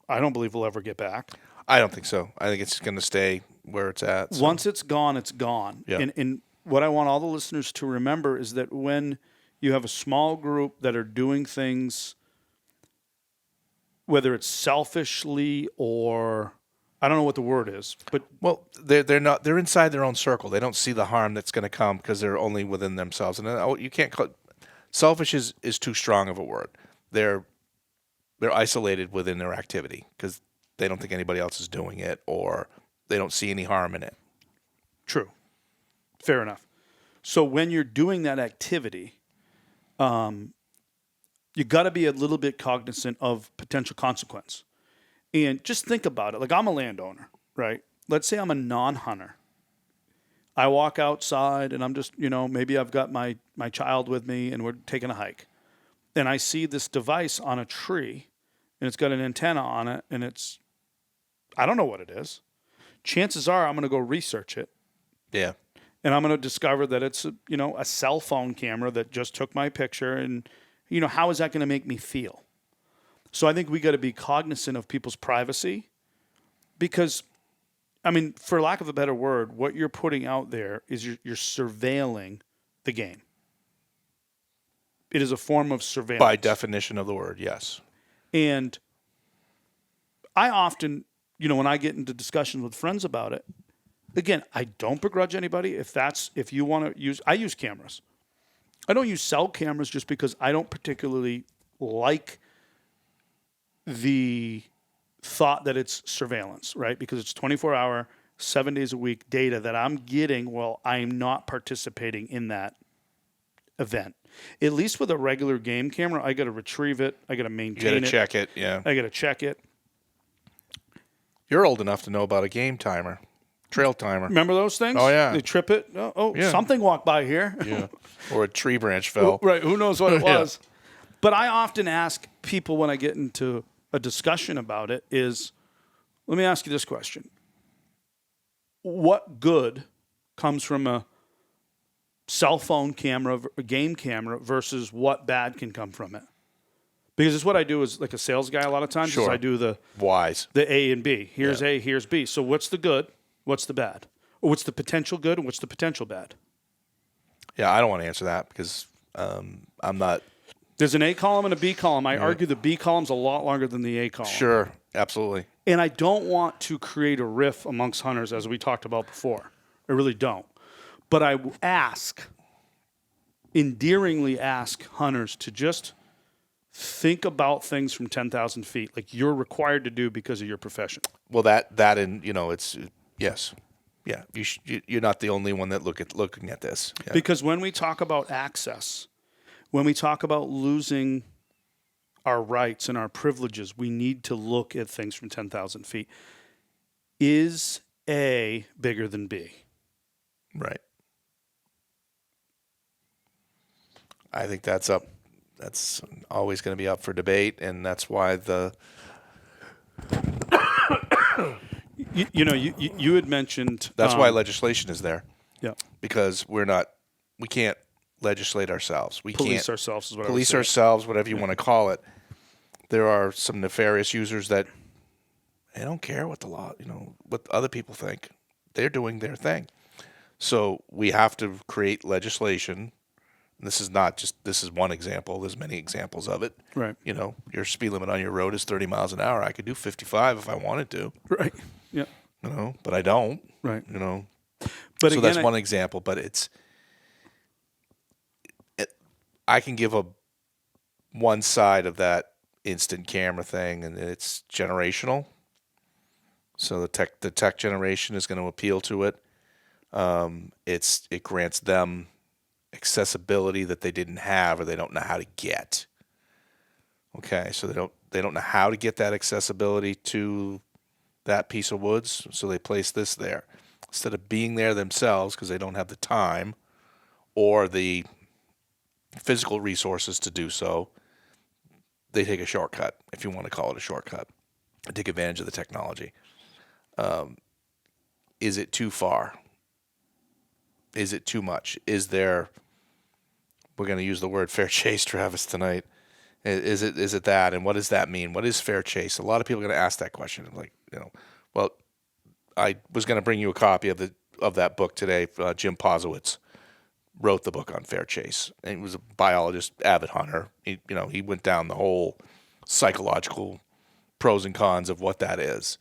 I don't believe we'll ever get back. I don't think so. I think it's going to stay where it's at. So. Once it's gone, it's gone. Yeah. And what I want all the listeners to remember is that when you have a small group that are doing things, whether it's selfishly or I don't know what the word is, but they're not. They're inside their own circle. They don't see the harm that's going to come because they're only within themselves. And you can't call selfish is too strong of a word. They're isolated within their activity because they don't think anybody else is doing it or they don't see any harm in it. True. Fair enough. So when you're doing that activity, you got to be a little bit cognizant of potential consequence. And just think about it. Like, I'm a landowner, right? Let's say I'm a non-hunter. I walk outside and I'm just, maybe I've got my child with me and we're taking a hike. And I see this device on a tree and it's got an antenna on it and I don't know what it is. Chances are I'm going to go research it. Yeah. And I'm going to discover that it's, a cell phone camera that just took my picture. And, how is that going to make me feel? So I think we got to be cognizant of people's privacy because, for lack of a better word, what you're putting out there is you're surveilling the game. It is a form of surveillance. By definition of the word, yes. And I often, when I get into discussions with friends about it, again, I don't begrudge anybody. If you want to use, I use cameras. I don't use cell cameras just because I don't particularly like the thought that it's surveillance, right? Because it's 24-hour, 7 days a week data that I'm getting while I'm not participating in that event. At least with a regular game camera, I got to retrieve it. I got to maintain it. You got to check it, yeah. I got to check it. You're old enough to know about a game timer. Trail timer. Remember those things? Oh, yeah. They trip it. Yeah. Something walked by here. Yeah. Or a tree branch fell. Right. Who knows what it was? Yeah. But I often ask people when I get into a discussion about it is, let me ask you this question. What good comes from a cell phone camera, a game camera, versus what bad can come from it? Because it's what I do as like a sales guy a lot of times. Sure. I do the A and B. Here's A, here's B. So what's the good? What's the bad? Or what's the potential good and what's the potential bad? Yeah, I don't want to answer that because I'm not. There's an A column and a B column. I argue the B column's a lot longer than the A column. Sure, absolutely. And I don't want to create a riff amongst hunters, as we talked about before. I really don't. But I endearingly ask hunters to just think about things from 10,000 feet, like you're required to do because of your profession. Well, that and it's yes, yeah. You're not the only one that looking at this. Yeah. Because when we talk about access, when we talk about losing our rights and our privileges, we need to look at things from 10,000 feet. Is A bigger than B? Right. I think that's up. That's always going to be up for debate, and that's why the. You had mentioned. That's why legislation is there. Yeah. Because we can't legislate ourselves. We police can't ourselves is what police I would say. ourselves, whatever you want to call it. There are some nefarious users that they don't care what the law, what other people think. They're doing their thing. So we have to create legislation. And this is one example. There's many examples of it. Right. You know, your speed limit on your road is 30 miles an hour. I could do 55 if I wanted to. Right. Yeah. You know, but I don't. Right. You know. But so again, that's one example. But I can give one side of that instant camera thing, and it's generational. So the tech generation is going to appeal to it. It grants them accessibility that they didn't have or they don't know how to get. Okay, so they don't know how to get that accessibility to that piece of woods, so they place this there instead of being there themselves because they don't have the time or the physical resources to do so. They take a shortcut, if you want to call it a shortcut, and take advantage of the technology. Is it too far? Is it too much? Is there? We're going to use the word fair chase, Travis, tonight. Is it that? And what does that mean? What is fair chase? A lot of people are going to ask that question. Like, well, I was going to bring you a copy of that book today. Jim Posowitz wrote the book on fair chase, and he was a biologist, avid hunter. He went down the whole psychological pros and cons of what that is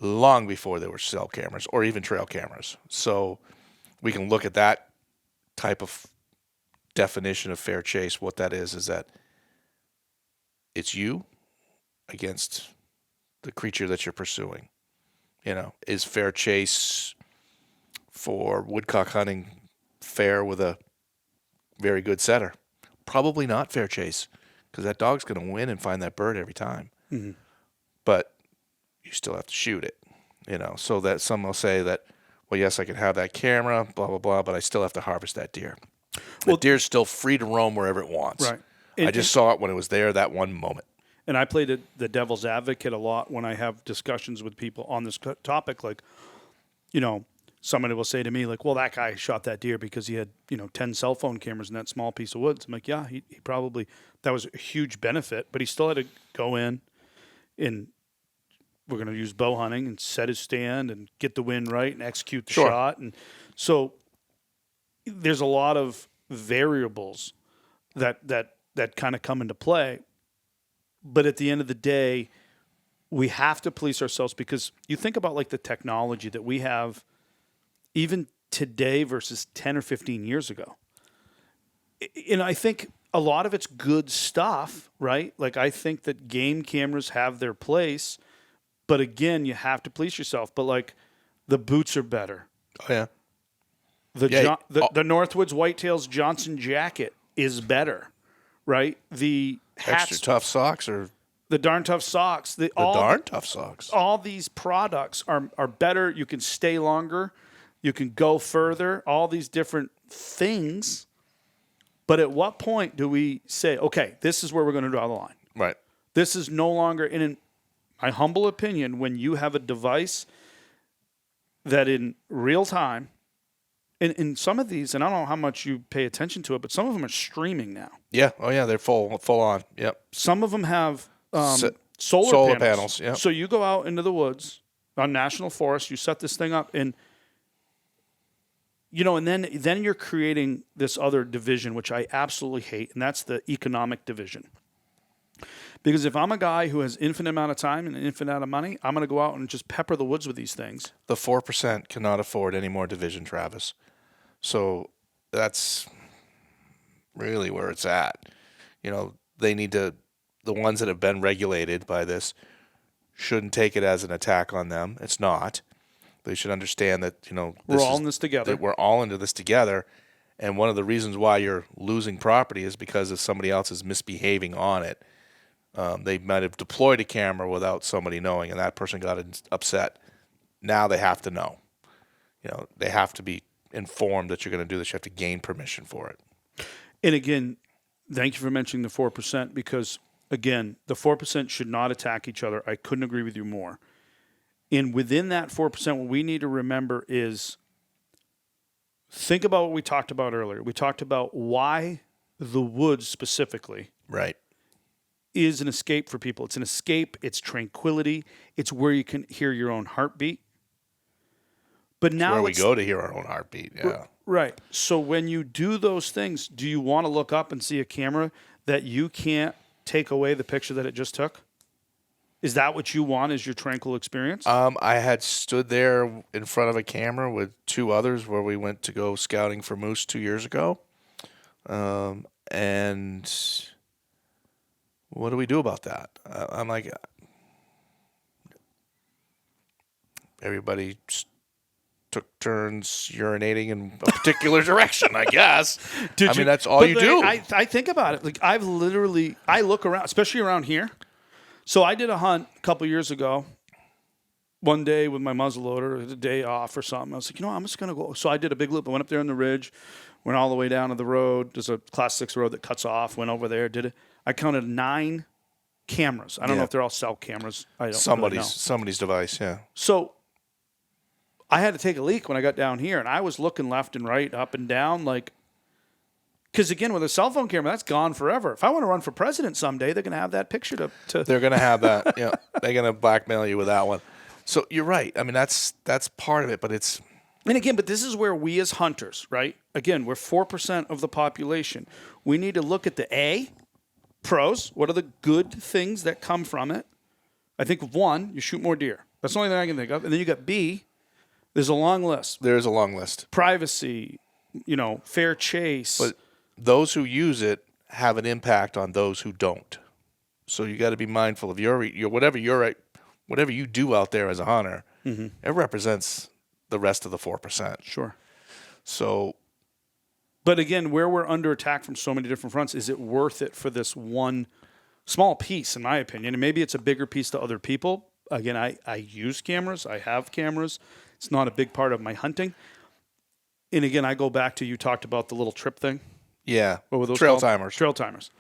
long before there were cell cameras or even trail cameras. So we can look at that type of definition of fair chase. What that is that it's you against the creature that you're pursuing. Is fair chase for woodcock hunting fair with a very good setter? Probably not fair chase, because that dog's going to win and find that bird every time. Mm-hmm. But you still have to shoot it. So that some will say that, well, yes, I can have that camera, blah, blah, blah, but I still have to harvest that deer. Well, the deer's still free to roam wherever it wants. Right. I just saw it when it was there that one moment. And I played the devil's advocate a lot when I have discussions with people on this topic. Like, somebody will say to me, like, well, that guy shot that deer because he had, 10 cell phone cameras in that small piece of woods. I'm like, yeah, he probably, that was a huge benefit, but he still had to go in and we're going to use bow hunting and set his stand and get the wind right and execute the shot. And so there's a lot of variables that kind of come into play. But at the end of the day, we have to police ourselves, because you think about like the technology that we have even today versus 10 or 15 years ago. And I think a lot of it's good stuff, right? Like, I think that game cameras have their place, but again, you have to police yourself. But like, the boots are better. Oh yeah. The Northwoods Whitetails Johnson jacket is better, right? The hats, extra tough socks or the darn tough socks. Tough socks. All these products are better. You can stay longer. You can go further. All these different things. But at what point do we say, okay, this is where we're going to draw the line? Right. This is no longer, in my humble opinion, when you have a device that in real time, in some of these, and I don't know how much you pay attention to it, but some of them are streaming now. Yeah. Oh yeah, they're full on. Yep. Some of them have solar panels. Yep. So you go out into the woods on national forest, you set this thing up, and and then you're creating this other division, which I absolutely hate, and that's the economic division. Because if I'm a guy who has infinite amount of time and an infinite amount of money, I'm going to go out and just pepper the woods with these things. The 4% cannot afford any more division, Travis. So that's really where it's at. They need to, the ones that have been regulated by this shouldn't take it as an attack on them. It's not. They should understand that, we're all in this together. That we're all into this together. And one of the reasons why you're losing property is because of somebody else is misbehaving on it. They might have deployed a camera without somebody knowing, and that person got upset. Now they have to know. They have to be informed that you're going to do this. You have to gain permission for it. And again, thank you for mentioning the 4%, because, again, the 4% should not attack each other. I couldn't agree with you more. And within that 4%, what we need to remember is, think about what we talked about earlier. We talked about why the woods specifically is an escape for people. It's an escape. It's tranquility. It's where you can hear your own heartbeat. But now where we go to hear our own heartbeat. Yeah. Right. So when you do those things, do you want to look up and see a camera that you can't take away the picture that it just took? Is that what you want as your tranquil experience? I had stood there in front of a camera with two others where we went to go scouting for moose 2 years ago. And what do we do about that? I'm like, everybody took turns urinating in a particular direction, I guess. I mean, that's all you do. I think about it. Like I look around, especially around here. So I did a hunt a couple years ago, one day with my muzzleloader, a day off or something. I was like, I'm just going to go. So I did a big loop. I went up there on the ridge, went all the way down to the road. There's a Class 6 road that cuts off, went over there, did it. I counted 9 cameras. I don't know if they're all cell cameras. I don't really know. Somebody's device, yeah. So I had to take a leak when I got down here, and I was looking left and right, up and down, like, because again, with a cell phone camera, that's gone forever. If I want to run for president someday, they're going to have that picture to They're going to have that. Yeah, they're going to blackmail you with that one. So you're right. I mean, that's part of it, but it's. And again, but this is where we as hunters, right? Again, we're 4% of the population. We need to look at the pros. What are the good things that come from it? I think one, you shoot more deer. That's the only thing I can think of. And then you got B. There's a long list. There's a long list. Privacy, fair chase. But those who use it have an impact on those who don't. So you got to be mindful of your whatever you do out there as a hunter. Mm-hmm. It represents the rest of the 4%. Sure. So, but again, where we're under attack from so many different fronts, is it worth it for this one small piece, in my opinion? And maybe it's a bigger piece to other people. Again, I use cameras. I have cameras. It's not a big part of my hunting. And again, I go back to, you talked about the little trip thing. Yeah. What were those Trail called? timers. Trail timers.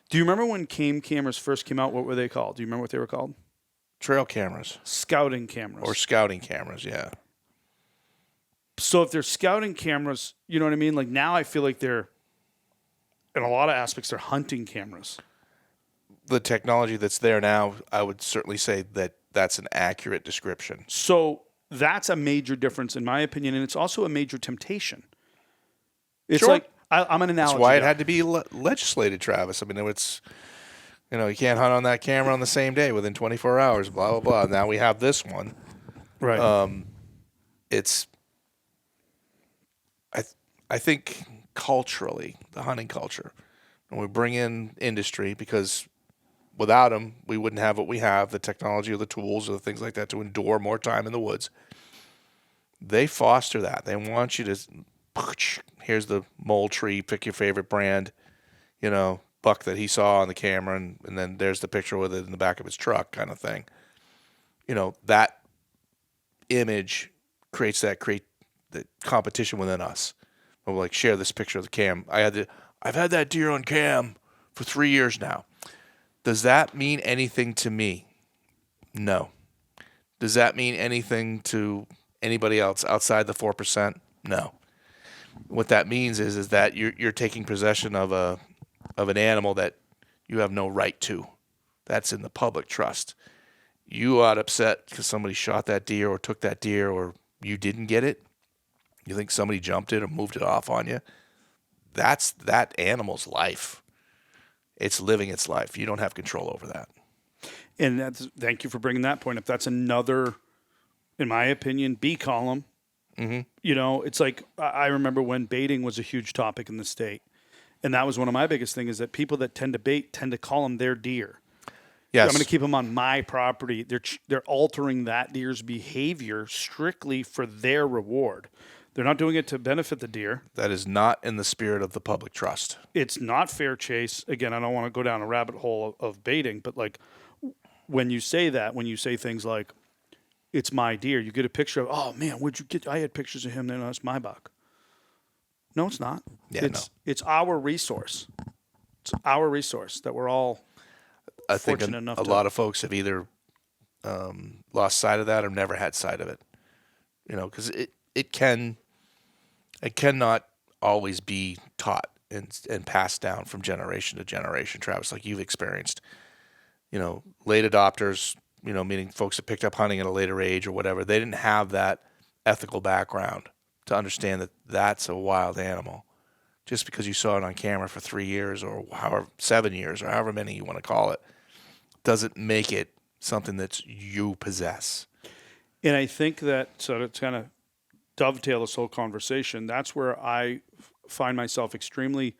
Do you remember when cameras first came out? What were they called? Do you remember what they were called? Trail cameras. Scouting cameras. Or scouting cameras, yeah. So if they're scouting cameras, you know what I mean? Like now I feel like they're, in a lot of aspects, they're hunting cameras. The technology that's there now, I would certainly say that that's an accurate description. So that's a major difference in my opinion, and it's also a major temptation. It's sure. like, I'm an analogy. That's why it had to be legislated, Travis. I mean, it's, you can't hunt on that camera on the same day within 24 hours, blah, blah, blah. Now we have this one. Right. I think culturally, the hunting culture, when we bring in industry, because without them, we wouldn't have what we have, the technology or the tools or the things like that to endure more time in the woods. They foster that. They want you to, here's the mole tree, pick your favorite brand, buck that he saw on the camera, and then there's the picture with it in the back of his truck kind of thing. That image creates the competition within us. We'll like share this picture of the cam. I've had that deer on cam for 3 years now. Does that mean anything to me? No. Does that mean anything to anybody else outside the 4%? No. What that means is that you're taking possession of an animal that you have no right to. That's in the public trust. You got upset because somebody shot that deer or took that deer, or you didn't get it. You think somebody jumped it or moved it off on you. That's that animal's life. It's living its life. You don't have control over that. And thank you for bringing that point up. That's another, in my opinion, B column. Mm-hmm. It's like, I remember when baiting was a huge topic in the state. And that was one of my biggest things, is that people that tend to bait tend to call them their deer. Yes. I'm going to keep them on my property. They're altering that deer's behavior strictly for their reward. They're not doing it to benefit the deer. That is not in the spirit of the public trust. It's not fair chase. Again, I don't want to go down a rabbit hole of baiting, but like when you say things like, it's my deer, you get a picture of, oh man, where'd you get? I had pictures of him. Then that's my buck. No, it's not. Yeah, it's our resource. It's our resource that we're all fortunate enough to. A lot of folks have either lost sight of that or never had sight of it. Because it cannot always be taught and passed down from generation to generation, Travis, like you've experienced. Late adopters, meaning folks that picked up hunting at a later age or whatever, they didn't have that ethical background to understand that that's a wild animal. Just because you saw it on camera for 3 years or however 7 years or however many you want to call it, doesn't make it something that you possess. And I think that, so to kind of dovetail this whole conversation, that's where I find myself extremely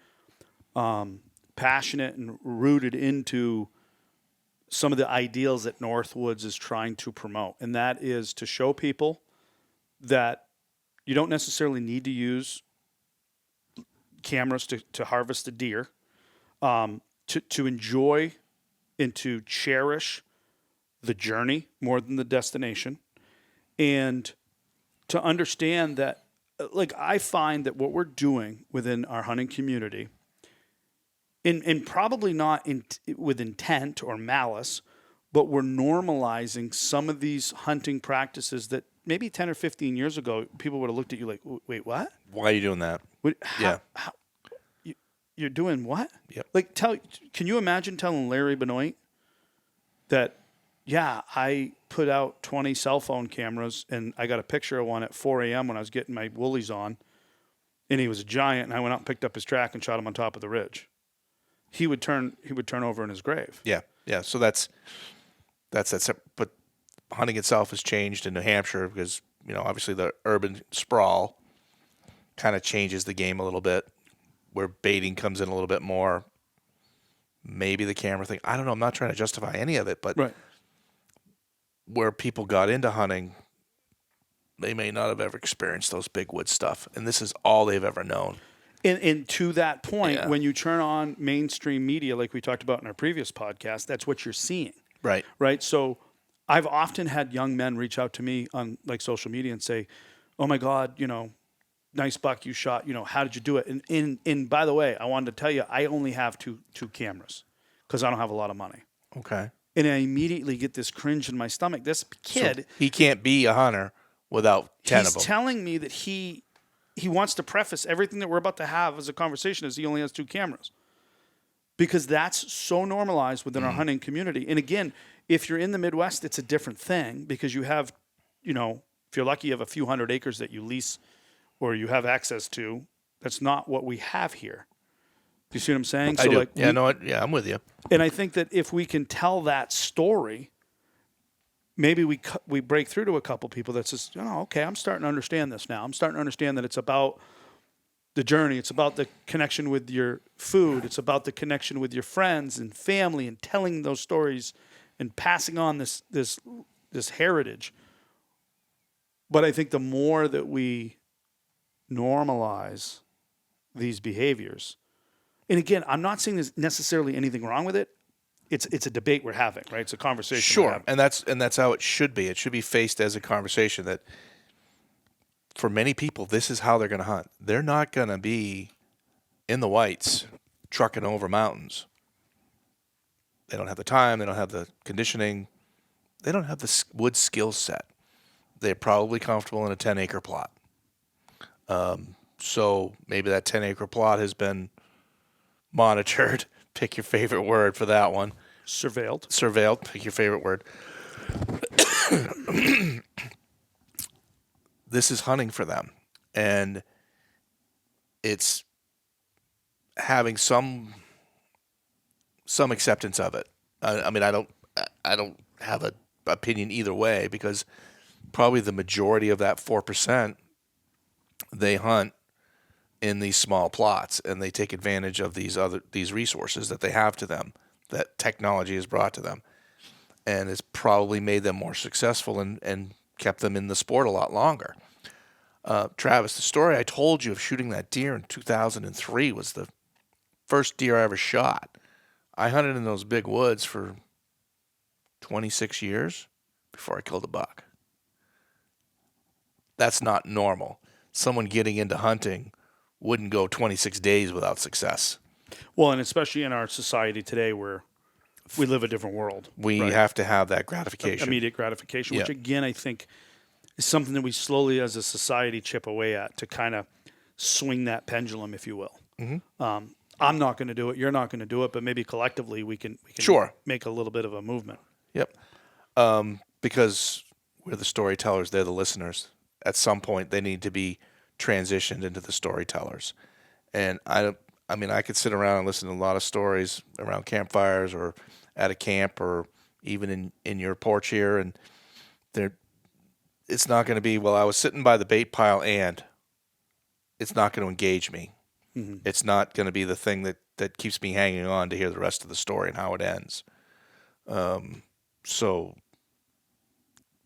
passionate and rooted into some of the ideals that Northwoods is trying to promote. And that is to show people that you don't necessarily need to use cameras to harvest the deer, to enjoy and to cherish the journey more than the destination, and to understand that, like, I find that what we're doing within our hunting community, and probably not with intent or malice, but we're normalizing some of these hunting practices that maybe 10 or 15 years ago, people would have looked at you like, wait, what? Why are you doing that? How, you're doing what? Yep. Like, can you imagine telling Larry Benoit that, yeah, I put out 20 cell phone cameras and I got a picture of one at 4 a.m. when I was getting my woolies on, and he was a giant, and I went out and picked up his track and shot him on top of the ridge. He would turn over in his grave. Yeah. So that's that. But hunting itself has changed in New Hampshire because, obviously the urban sprawl kind of changes the game a little bit, where baiting comes in a little bit more. Maybe the camera thing. I don't know. I'm not trying to justify any of it, but right. Where people got into hunting, they may not have ever experienced those big wood stuff, and this is all they've ever known. And to that point, when you turn on mainstream media, like we talked about in our previous podcast, that's what you're seeing. Right. Right. So I've often had young men reach out to me on like social media and say, "Oh my God, nice buck you shot. How did you do it?" And by the way, I wanted to tell you, I only have two cameras because I don't have a lot of money. Okay. And I immediately get this cringe in my stomach. This kid, so he can't be a hunter without 10 of them. He's telling me that he wants to preface everything that we're about to have as a conversation as he only has 2 cameras. Because that's so normalized within our hunting community. And again, if you're in the Midwest, it's a different thing because you have, if you're lucky, you have a few hundred acres that you lease or you have access to. That's not what we have here. Do you see what I'm saying? I do. I'm with you. And I think that if we can tell that story, maybe we break through to a couple people that says, okay, I'm starting to understand this now. I'm starting to understand that it's about the journey. It's about the connection with your food. It's about the connection with your friends and family and telling those stories and passing on this heritage. But I think the more that we normalize these behaviors, and again, I'm not saying there's necessarily anything wrong with it. It's a debate we're having, right? It's a conversation. Sure, and that's how it should be. It should be faced as a conversation that, for many people, this is how they're going to hunt. They're not going to be in the whites trucking over mountains. They don't have the time. They don't have the conditioning. They don't have the wood skill set. They're probably comfortable in a 10-acre plot. So maybe that 10-acre plot has been monitored. Pick your favorite word for that one. Surveilled. Pick your favorite word. This is hunting for them, and it's having some acceptance of it. I mean, I don't have an opinion either way because probably the majority of that 4%, they hunt in these small plots, and they take advantage of these resources that they have to them, that technology has brought to them, and it's probably made them more successful and kept them in the sport a lot longer. Travis, the story I told you of shooting that deer in 2003 was the first deer I ever shot. I hunted in those big woods for 26 years before I killed a buck. That's not normal. Someone getting into hunting wouldn't go 26 days without success. Well, and especially in our society today where we live a different world. We have to have that gratification. Immediate gratification, which again, I think is something that we slowly as a society chip away at to kind of swing that pendulum, if you will. Mm-hmm. I'm not going to do it. You're not going to do it, but maybe collectively we can make a little bit of a movement. Yep. Because we're the storytellers, they're the listeners. at some point they need to be transitioned into the storytellers. And I mean, I could sit around and listen to a lot of stories around campfires or at a camp or even in your porch here, and it's not going to be, well, I was sitting by the bait pile, and it's not going to engage me. Mm-hmm. It's not going to be the thing that keeps me hanging on to hear the rest of the story and how it ends. So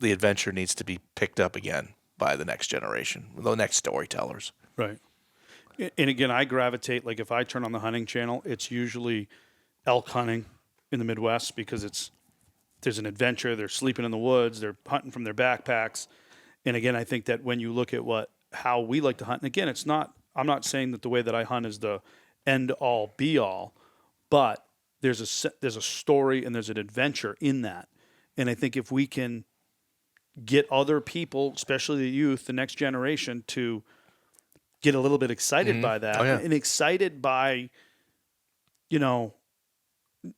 the adventure needs to be picked up again by the next generation, the next storytellers. Right. And again, I gravitate, like if I turn on the hunting channel, it's usually elk hunting in the Midwest because there's an adventure, they're sleeping in the woods, they're hunting from their backpacks. And again, I think that when you look at how we like to hunt, and again, I'm not saying that the way that I hunt is the end all be all, but there's a story and there's an adventure in that. And I think if we can get other people, especially the youth, the next generation, to get a little bit excited by that, and excited by,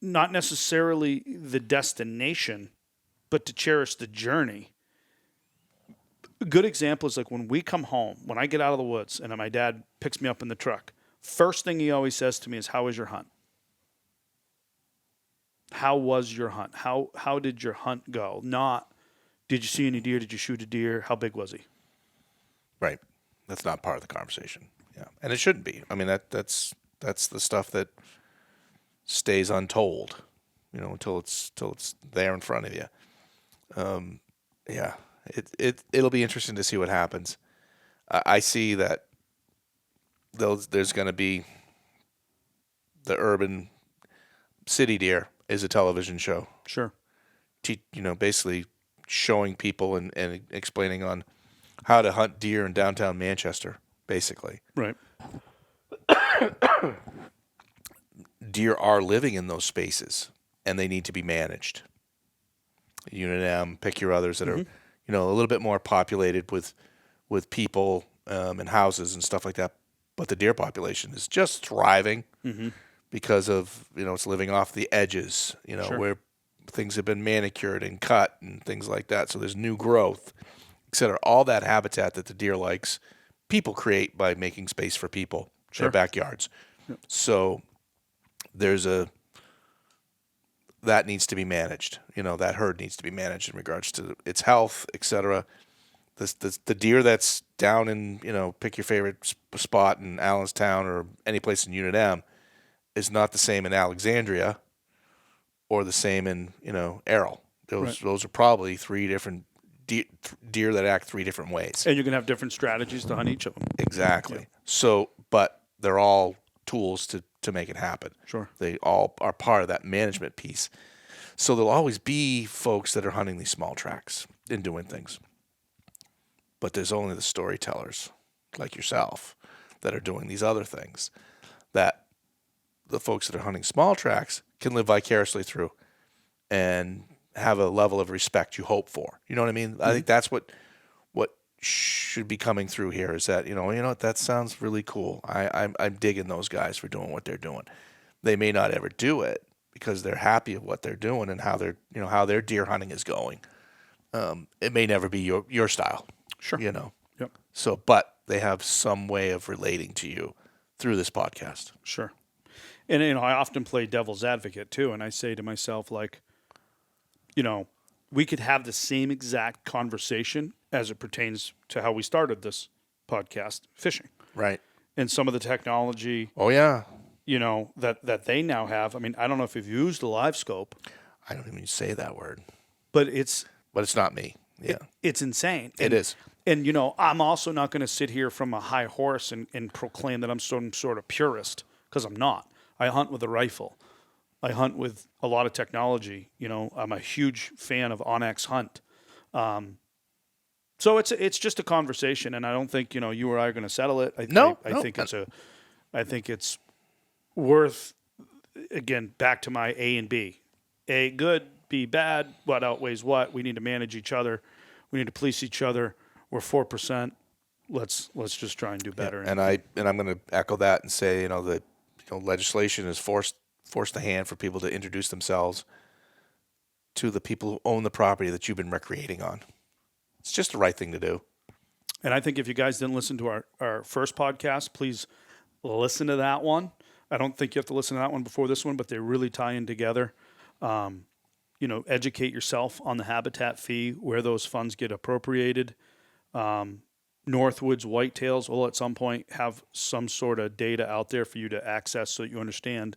not necessarily the destination, but to cherish the journey. A good example is like when we come home, when I get out of the woods and my dad picks me up in the truck, first thing he always says to me is, "How was your hunt? How was your hunt? How did your hunt go?" Not, "Did you see any deer? Did you shoot a deer? How big was he?" Right. That's not part of the conversation. Yeah. And it shouldn't be. I mean, that's the stuff that stays untold, until it's there in front of you. Yeah. It'll be interesting to see what happens. I see that there's going to be the urban city deer is a television show. Sure. Basically showing people and explaining on how to hunt deer in downtown Manchester, basically. Right. Deer are living in those spaces, and they need to be managed. Unit pick your others that are, a little bit more populated with people and houses and stuff like that. But the deer population is just thriving because of, it's living off the edges, Sure. where things have been manicured and cut and things like that. So there's new growth, et cetera. All that habitat that the deer likes, people create by making space for people in their backyards. Yep. So that needs to be managed. That herd needs to be managed in regards to its health, et cetera. The deer that's down in, pick your favorite spot in Allenstown or any place in Unit M is not the same in Alexandria or the same in, Errol. Those are probably three different deer that act three different ways. And you can have different strategies to hunt each of them. Exactly. Yeah. So, but they're all tools to make it happen. Sure. They all are part of that management piece. So there'll always be folks that are hunting these small tracts and doing things. But there's only the storytellers like yourself that are doing these other things that the folks that are hunting small tracts can live vicariously through and have a level of respect you hope for. You know what I mean? I think that's what should be coming through here is that, what, that sounds really cool. I'm digging those guys for doing what they're doing. They may not ever do it because they're happy with what they're doing and how how their deer hunting is going. It may never be your style. Sure. Yep. So, but they have some way of relating to you through this podcast. Sure. And, I often play devil's advocate too. And I say to myself, like, we could have the same exact conversation as it pertains to how we started this podcast, fishing. Right. And some of the technology. Oh, yeah. That they now have. I mean, I don't know if you've used a live scope. I don't even say that word. But it's not me. Yeah. It's insane. It is. And, I'm also not going to sit here from a high horse and proclaim that I'm some sort of purist, because I'm not. I hunt with a rifle. I hunt with a lot of technology. I'm a huge fan of Onyx Hunt. So it's just a conversation, and I don't think, you or I are going to settle it. I think it's worth, again, back to my A and B. A, good, B, bad. What outweighs what? We need to manage each other. We need to police each other. We're 4%. Let's just try and do better. Yeah. And I'm going to echo that and say, that legislation has forced the hand for people to introduce themselves to the people who own the property that you've been recreating on. It's just the right thing to do. And I think if you guys didn't listen to our first podcast, please listen to that one. I don't think you have to listen to that one before this one, but they really tie in together. Educate yourself on the habitat fee, where those funds get appropriated. Northwoods whitetails will at some point have some sort of data out there for you to access so that you understand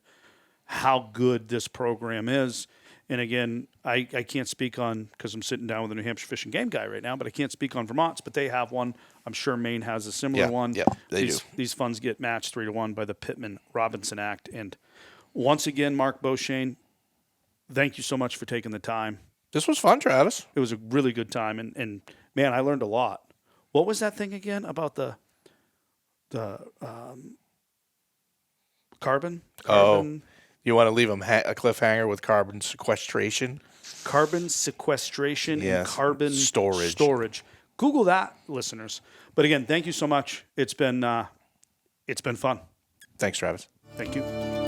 how good this program is. And again, I can't speak on, because I'm sitting down with a New Hampshire Fish and Game guy right now, but I can't speak on Vermont's, but they have one. I'm sure Maine has a similar one. Yeah, they do. These funds get matched 3-1 by the Pittman-Robinson Act. And once again, Mark Beauchesne, thank you so much for taking the time. This was fun, Travis. It was a really good time. And man, I learned a lot. What was that thing again about the carbon? Oh, you want to leave them a cliffhanger with carbon sequestration? Carbon sequestration and carbon storage. Google that, listeners. But again, thank you so much. It's been fun. Thanks, Travis. Thank you.